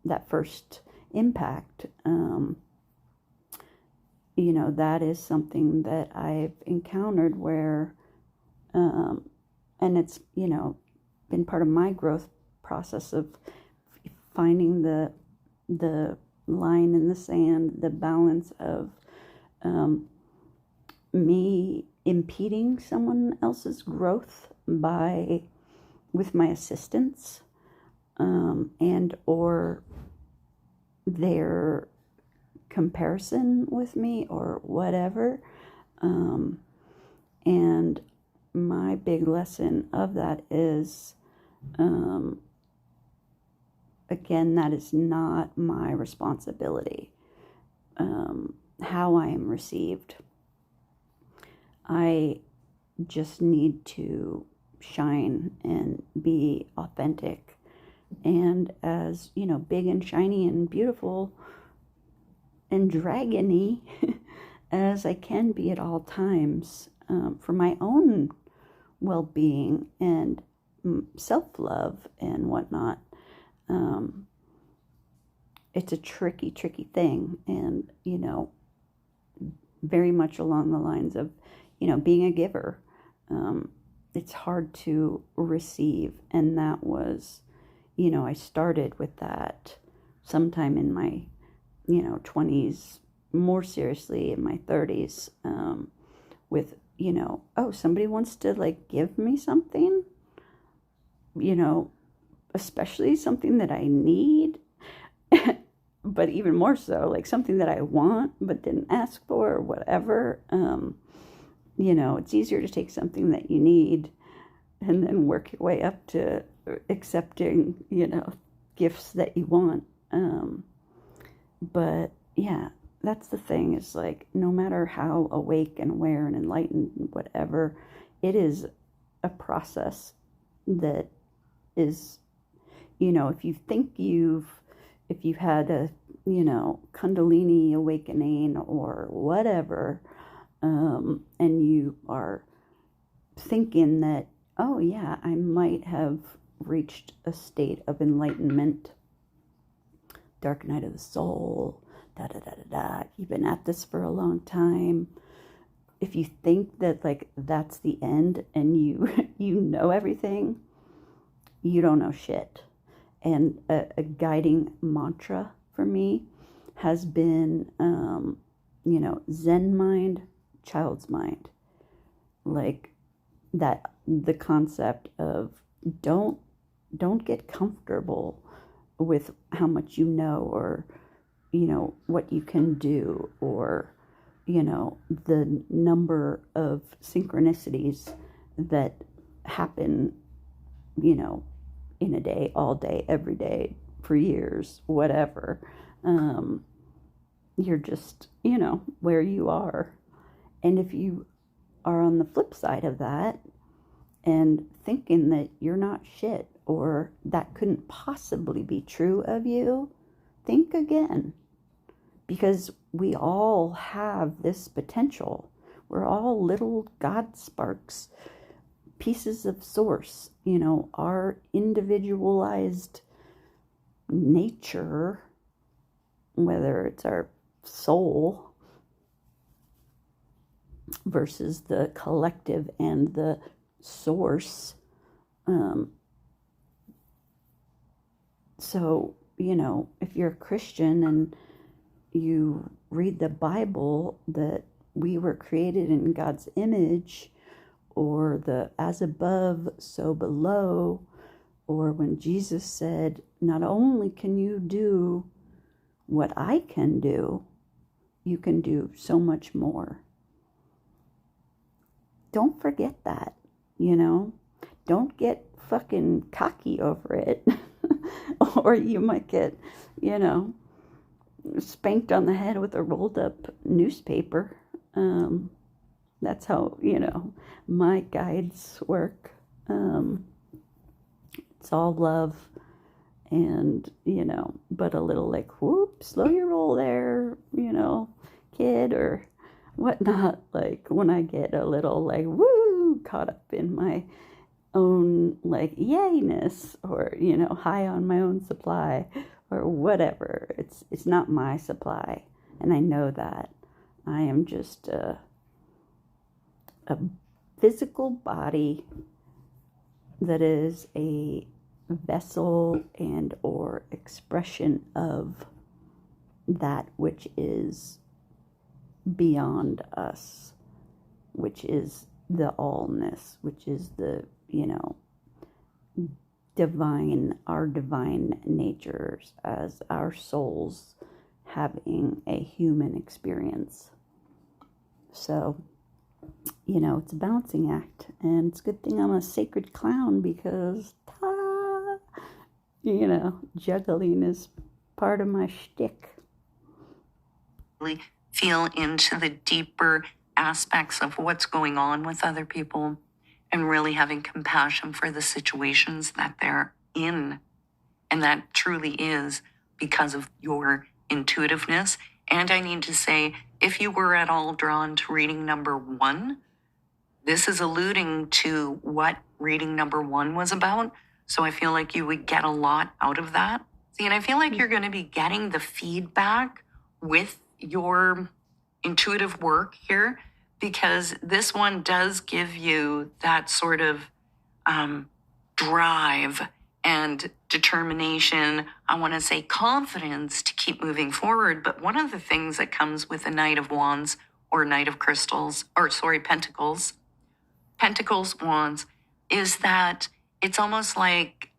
S1: that first impact, you know, that is something that I've encountered where, and it's, you know, been part of my growth process of finding the line in the sand, the balance of me impeding someone else's growth with my assistance, and or their comparison with me or whatever. And my big lesson of that is, again, that is not my responsibility. How I am received. I just need to shine and be authentic and as, big and shiny and beautiful and dragony as I can be at all times, for my own well-being and self-love and whatnot. It's a tricky thing, and very much along the lines of being a giver. It's hard to receive, and that was I started with that sometime in my 20s, more seriously in my 30s, with somebody wants to like give me something, especially something that I need, but even more so like something that I want but didn't ask for or whatever. It's easier to take something that you need and then work your way up to accepting gifts that you want. But yeah, that's the thing, is like, no matter how awake and aware and enlightened and whatever, it is a process that is, if you think if you've had a, Kundalini awakening or whatever, and you are thinking that, oh yeah, I might have reached a state of enlightenment, dark night of the soul, you've been at this for a long time. If you think that like that's the end and you know everything, you don't know shit. And a guiding mantra for me has been, Zen mind, child's mind. Like that, the concept of don't get comfortable with how much you know, or what you can do, or the number of synchronicities that happen in a day, all day, every day, for years, whatever. You're just where you are. And if you are on the flip side of that and thinking that you're not shit, or that couldn't possibly be true of you, think again. Because we all have this potential. We're all little God sparks, pieces of source. Our individualized nature, whether it's our soul versus the collective and the source. So, if you're a Christian and you read the Bible that we were created in God's image, or the as above, so below, or when Jesus said, not only can you do what I can do, you can do so much more. Don't forget that, Don't get fucking cocky over it. Or you might get, spanked on the head with a rolled up newspaper. That's how, my guides work. It's all love and, but a little like, whoop, slow your roll there, kid, or whatnot. Like when I get a little like, woo, caught up in my own like yayness, or high on my own supply, or whatever. It's not my supply, and I know that. I am just a physical body that is a vessel and or expression of that which is beyond us, which is the allness, which is the divine, our divine natures as our souls having a human experience. So, it's a balancing act, and it's a good thing I'm a sacred clown, because Juggling is part of my shtick.
S2: Really feel into the deeper aspects of what's going on with other people and really having compassion for the situations that they're in. And that truly is because of your intuitiveness. And I need to say, if you were at all drawn to reading number 1, this is alluding to what reading number 1 was about. So I feel like you would get a lot out of that. See, and I feel like you're going to be getting the feedback with your intuitive work here, because this one does give you that sort of drive and determination. I want to say confidence to keep moving forward. But one of the things that comes with a Knight of Wands or Knight of Crystals, Pentacles, Wands, is that it's almost like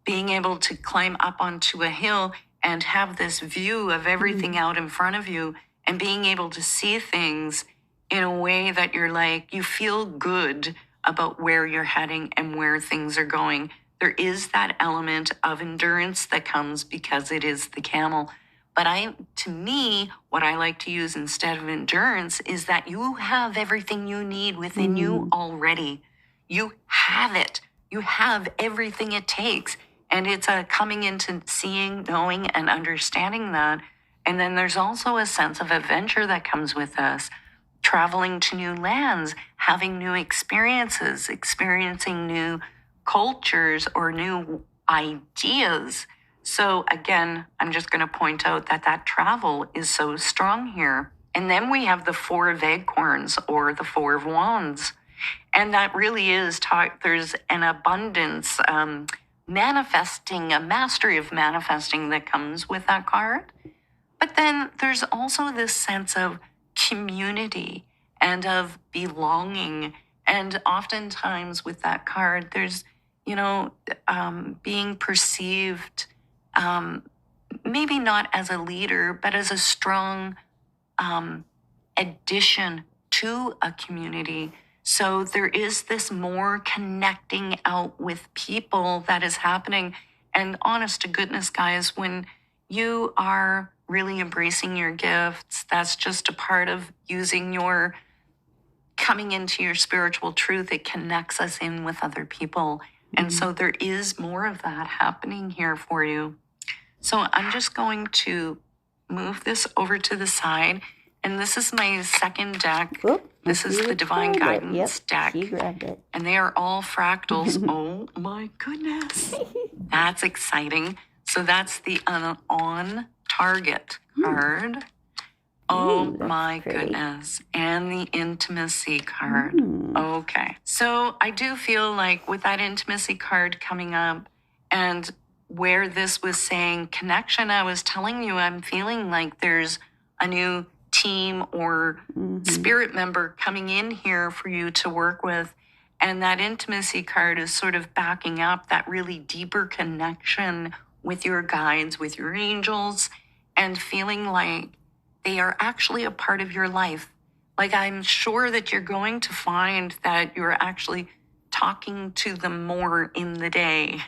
S2: being able to climb up onto a hill and have this view of everything out in front of you and being able to see things in a way that you're like, you feel good about where you're heading and where things are going. There is that element of endurance that comes because it is the camel. But to me, what I like to use instead of endurance is that you have everything you need within you already. You have it. You have everything it takes. And it's a coming into seeing, knowing, and understanding that. And then there's also a sense of adventure that comes with us. Traveling to new lands, having new experiences, experiencing new cultures or new ideas. So again, I'm just going to point out that travel is so strong here. And then we have the 4 of Acorns or the 4 of Wands. And that really is there's an abundance, manifesting, a mastery of manifesting that comes with that card. But then there's also this sense of community and of belonging. And oftentimes with that card, there's, being perceived, maybe not as a leader, but as a strong addition to a community. So there is this more connecting out with people that is happening. And honest to goodness, guys, when you are really embracing your gifts, that's just a part of using your coming into your spiritual truth. It connects us in with other people. And so there is more of that happening here for you. So I'm just going to move this over to the side. And this is my second deck. This is the Divine Guidance deck.
S1: She grabbed it.
S2: And they are all fractals. Oh my goodness. That's exciting. So that's the on target card. Oh my goodness. And the intimacy card. Okay. So I do feel like with that intimacy card coming up and where this was saying connection, I was telling you, I'm feeling like there's a new team or spirit member coming in here for you to work with. And that intimacy card is sort of backing up that really deeper connection with your guides, with your angels, and feeling like they are actually a part of your life. Like I'm sure that you're going to find that you're actually talking to them more in the day,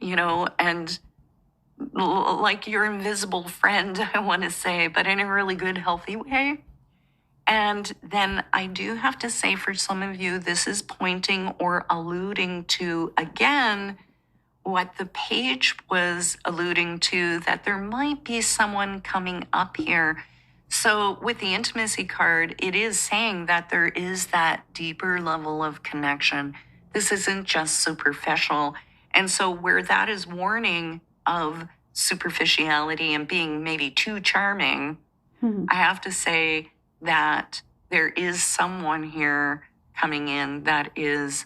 S2: and like your invisible friend, I want to say, but in a really good, healthy way. And then I do have to say for some of you, this is pointing or alluding to, again, what the page was alluding to, that there might be someone coming up here. So with the intimacy card, it is saying that there is that deeper level of connection. This isn't just superficial. And so where that is warning of superficiality and being maybe too charming, I have to say that there is someone here coming in that is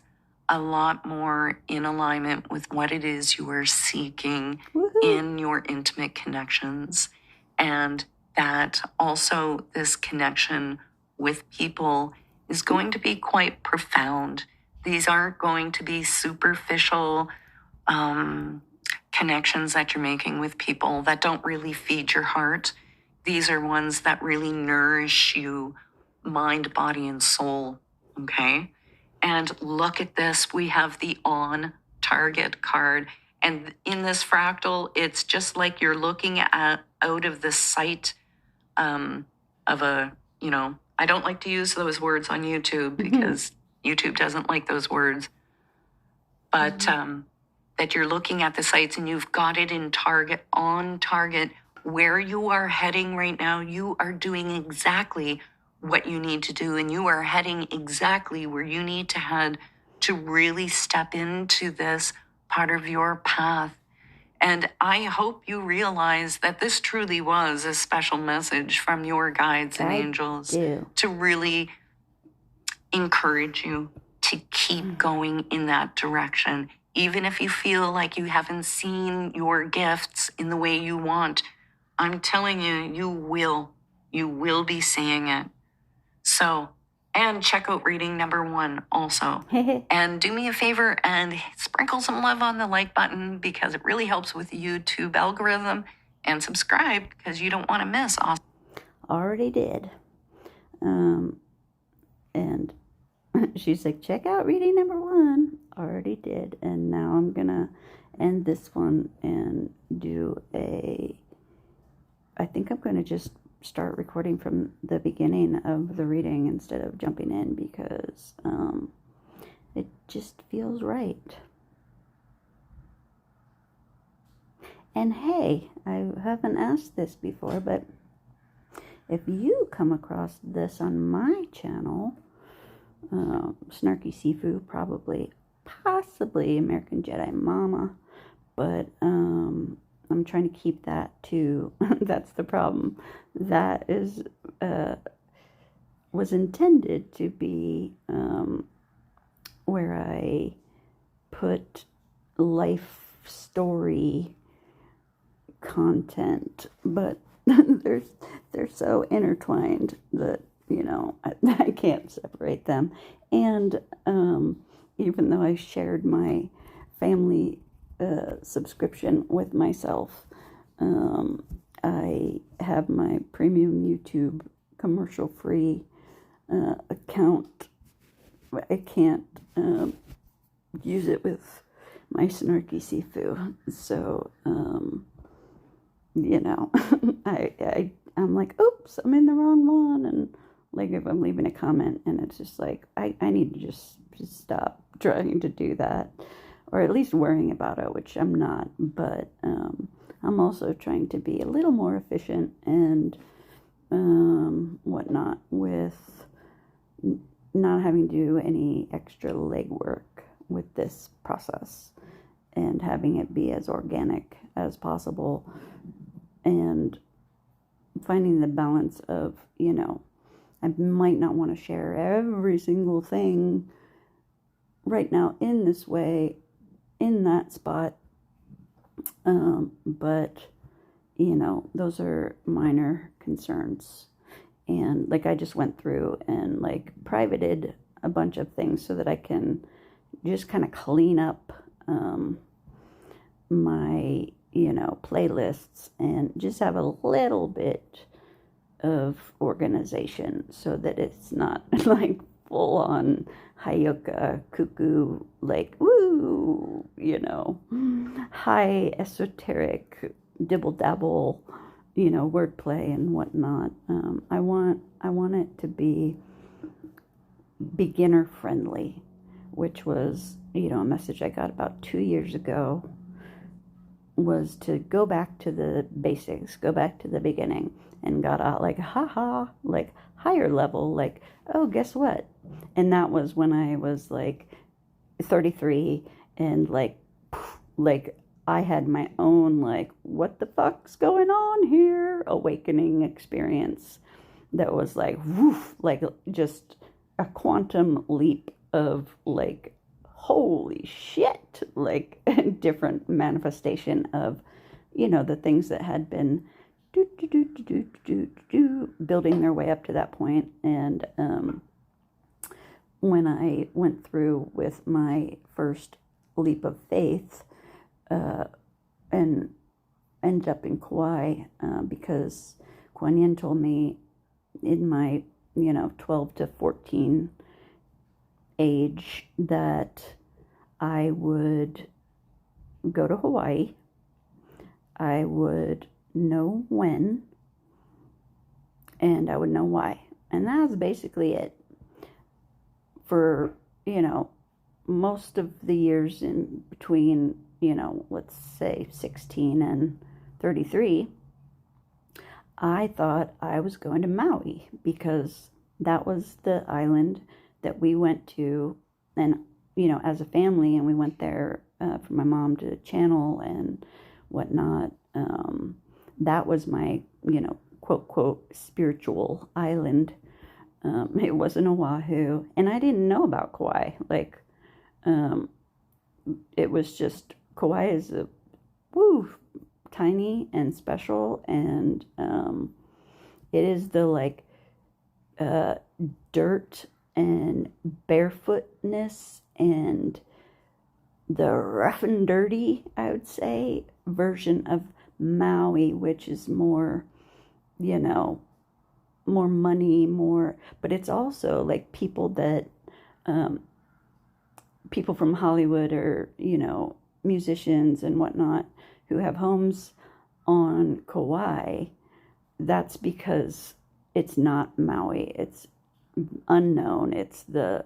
S2: a lot more in alignment with what it is you are seeking in your intimate connections. And that also this connection with people is going to be quite profound. These aren't going to be superficial connections that you're making with people that don't really feed your heart. These are ones that really nourish you, mind, body, and soul. Okay? And look at this. We have the on target card. And in this fractal, it's just like you're looking at out of the sight of a, I don't like to use those words on YouTube because YouTube doesn't like those words, but that you're looking at the sights and you've got it on target where you are heading right now. You are doing exactly what you need to do, and you are heading exactly where you need to head to really step into this part of your path. And I hope you realize that this truly was a special message from your guides and angels to really encourage you to keep going in that direction. Even if you feel like you haven't seen your gifts in the way you want, I'm telling you, you will be seeing it. So, and check out reading number 1 also. And do me a favor and sprinkle some love on the like button because it really helps with the YouTube algorithm. And subscribe because you don't want to miss.
S1: Already did. And she's like, check out reading number 1. Already did. And now I'm going to end this one and do I think I'm going to just start recording from the beginning of the reading instead of jumping in because it just feels right. And hey, I haven't asked this before, but if you come across this on my channel, Snarky Sifu, possibly American Jedi Mama, but I'm trying to keep that too. That's the problem. That is was intended to be where I put life story content, but they're so intertwined that I can't separate them. And even though I shared my family subscription with myself, I have my premium YouTube commercial free account. I can't use it with my Snarky Sifu, so I'm like, oops, I'm in the wrong one. And like if I'm leaving a comment and it's just like I need to just stop trying to do that, or at least worrying about it, which I'm not. But I'm also trying to be a little more efficient and whatnot with not having to do any extra legwork with this process and having it be as organic as possible, and finding the balance of, I might not want to share every single thing right now in this way, in that spot, but those are minor concerns. And like I just went through and like privated a bunch of things so that I can just kind of clean up my playlists and just have a little bit of organization so that it's not like full on Hayoka cuckoo, like woo, high esoteric dibble dabble, wordplay and whatnot. I want it to be beginner friendly, which was a message I got about 2 years ago, was to go back to the basics, go back to the beginning, and got out like like higher level, like, oh, guess what? And that was when I was like 33 and like I had my own like, what the fuck's going on here awakening experience that was like woof, like just a quantum leap of like, holy shit, like a different manifestation of the things that had been building their way up to that point. And when I went through with my first leap of faith and ended up in Kauai, because Kuan Yin told me in my 12 to 14 age that I would go to Hawaii. I would know when, and I would know why. And that was basically it. For, most of the years in between, let's say 16 and 33, I thought I was going to Maui because that was the island that we went to, and, as a family, and we went there for my mom to channel and whatnot. That was my, quote, quote, spiritual island. It wasn't Oahu, and I didn't know about Kauai. Like, it was just, Kauai is tiny and special, and it is the dirt and barefootness and the rough and dirty, I would say, version of Maui, which is more, more money, but it's also like people that, people from Hollywood or, musicians and whatnot who have homes on Kauai. That's because it's not Maui. It's unknown. It's the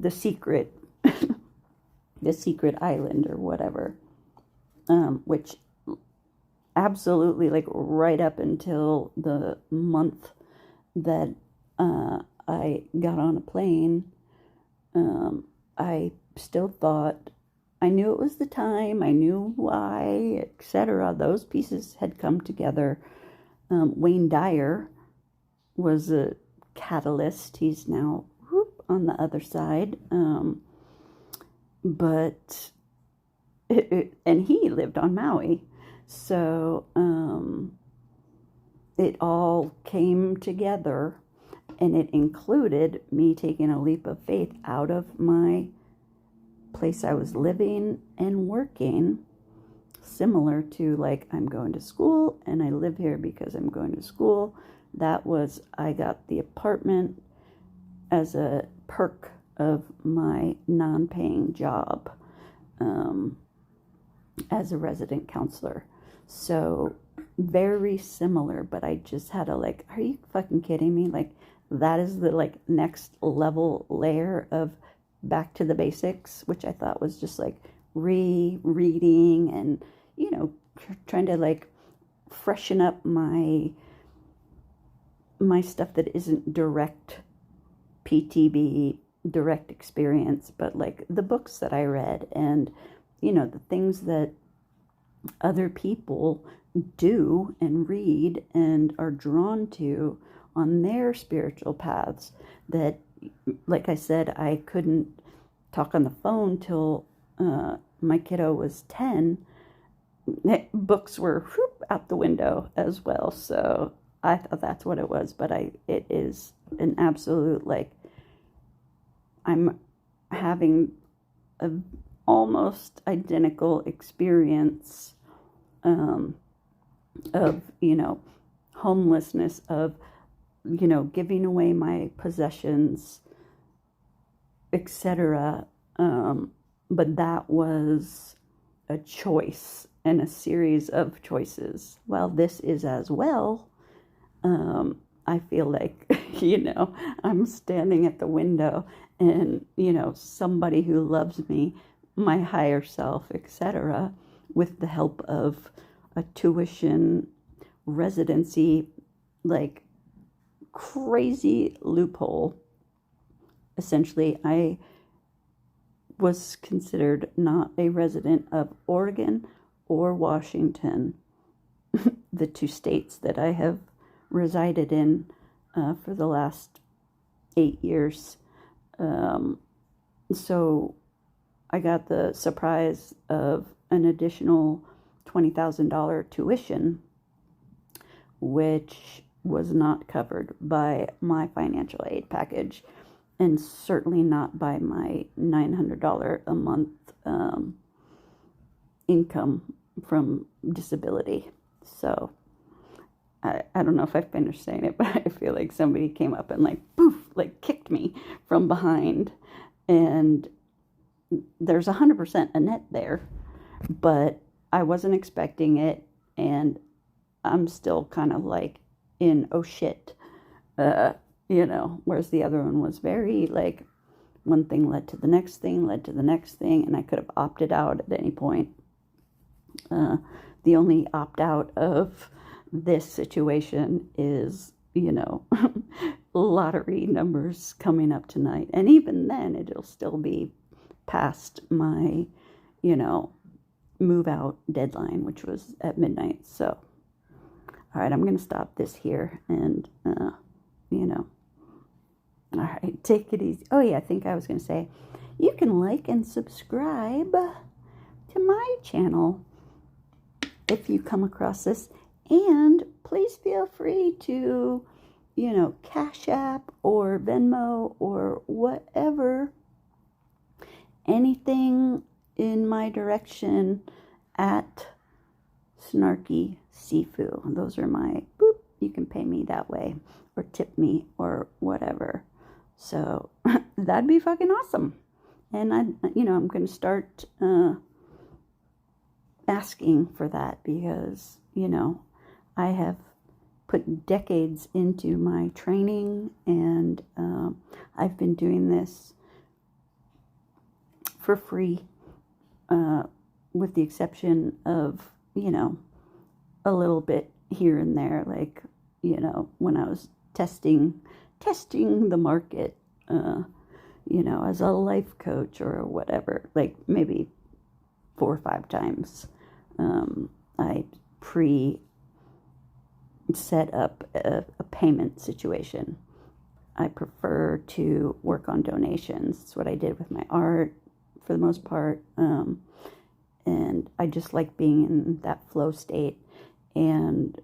S1: secret, the secret island or whatever, which absolutely, like, right up until the month that I got on a plane, I still thought, I knew it was the time, I knew why, etc. Those pieces had come together. Wayne Dyer was a catalyst. He's now on the other side. But and he lived on Maui. So it all came together, and it included me taking a leap of faith out of my place I was living and working, similar to, like, I'm going to school and I live here because I'm going to school. That was, I got the apartment as a perk of my non-paying job as a resident counselor. So very similar, but I just had to, like, are you fucking kidding me? Like, that is the, like, next level layer of back to the basics, which I thought was just like rereading and, trying to, like, freshen up my stuff that isn't direct PTB, direct experience, but like the books that I read and, the things that other people do and read and are drawn to on their spiritual paths that, like I said, I couldn't talk on the phone till my kiddo was 10. Books were out the window as well. So I thought that's what it was, but it is an absolute, like, I'm having a almost identical experience of, homelessness, of, giving away my possessions, etc. But that was a choice and a series of choices. Well, this is as well. I feel like, I'm standing at the window and, somebody who loves me, my higher self, etc., with the help of a tuition residency, like, crazy loophole. Essentially, I was considered not a resident of Oregon or Washington, the two states that I have resided in for the last 8 years. So I got the surprise of an additional $20,000 tuition, which was not covered by my financial aid package, and certainly not by my $900 a month income from disability. So I don't know if I finished saying it, but I feel like somebody came up and, like, poof, like, kicked me from behind and there's 100% a net there, but I wasn't expecting it, and I'm still kind of like in, oh shit, whereas the other one was very like, one thing led to the next thing, led to the next thing, and I could have opted out at any point. The only opt out of this situation is, lottery numbers coming up tonight. And even then, it'll still be past my, move out deadline, which was at midnight. So, all right, I'm going to stop this here and, all right, take it easy. Oh, yeah, I think I was going to say, you can like and subscribe to my channel if you come across this. And please feel free to, Cash App or Venmo or whatever, anything in my direction at Snarky Sifu. Those are my, boop, you can pay me that way or tip me or whatever. So that'd be fucking awesome. And I'm going to start asking for that because, I have put decades into my training, and I've been doing this for free, with the exception of, a little bit here and there, like, when I was testing the market, as a life coach or whatever, like maybe 4 or 5 times. I set up a payment situation. I prefer to work on donations. It's what I did with my art for the most part. And I just like being in that flow state. And,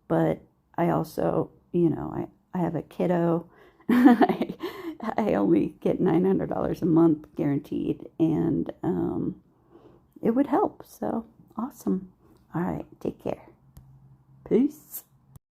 S1: but I also, I have a kiddo. I only get $900 a month guaranteed, and it would help. So awesome. All right, take care. Peace.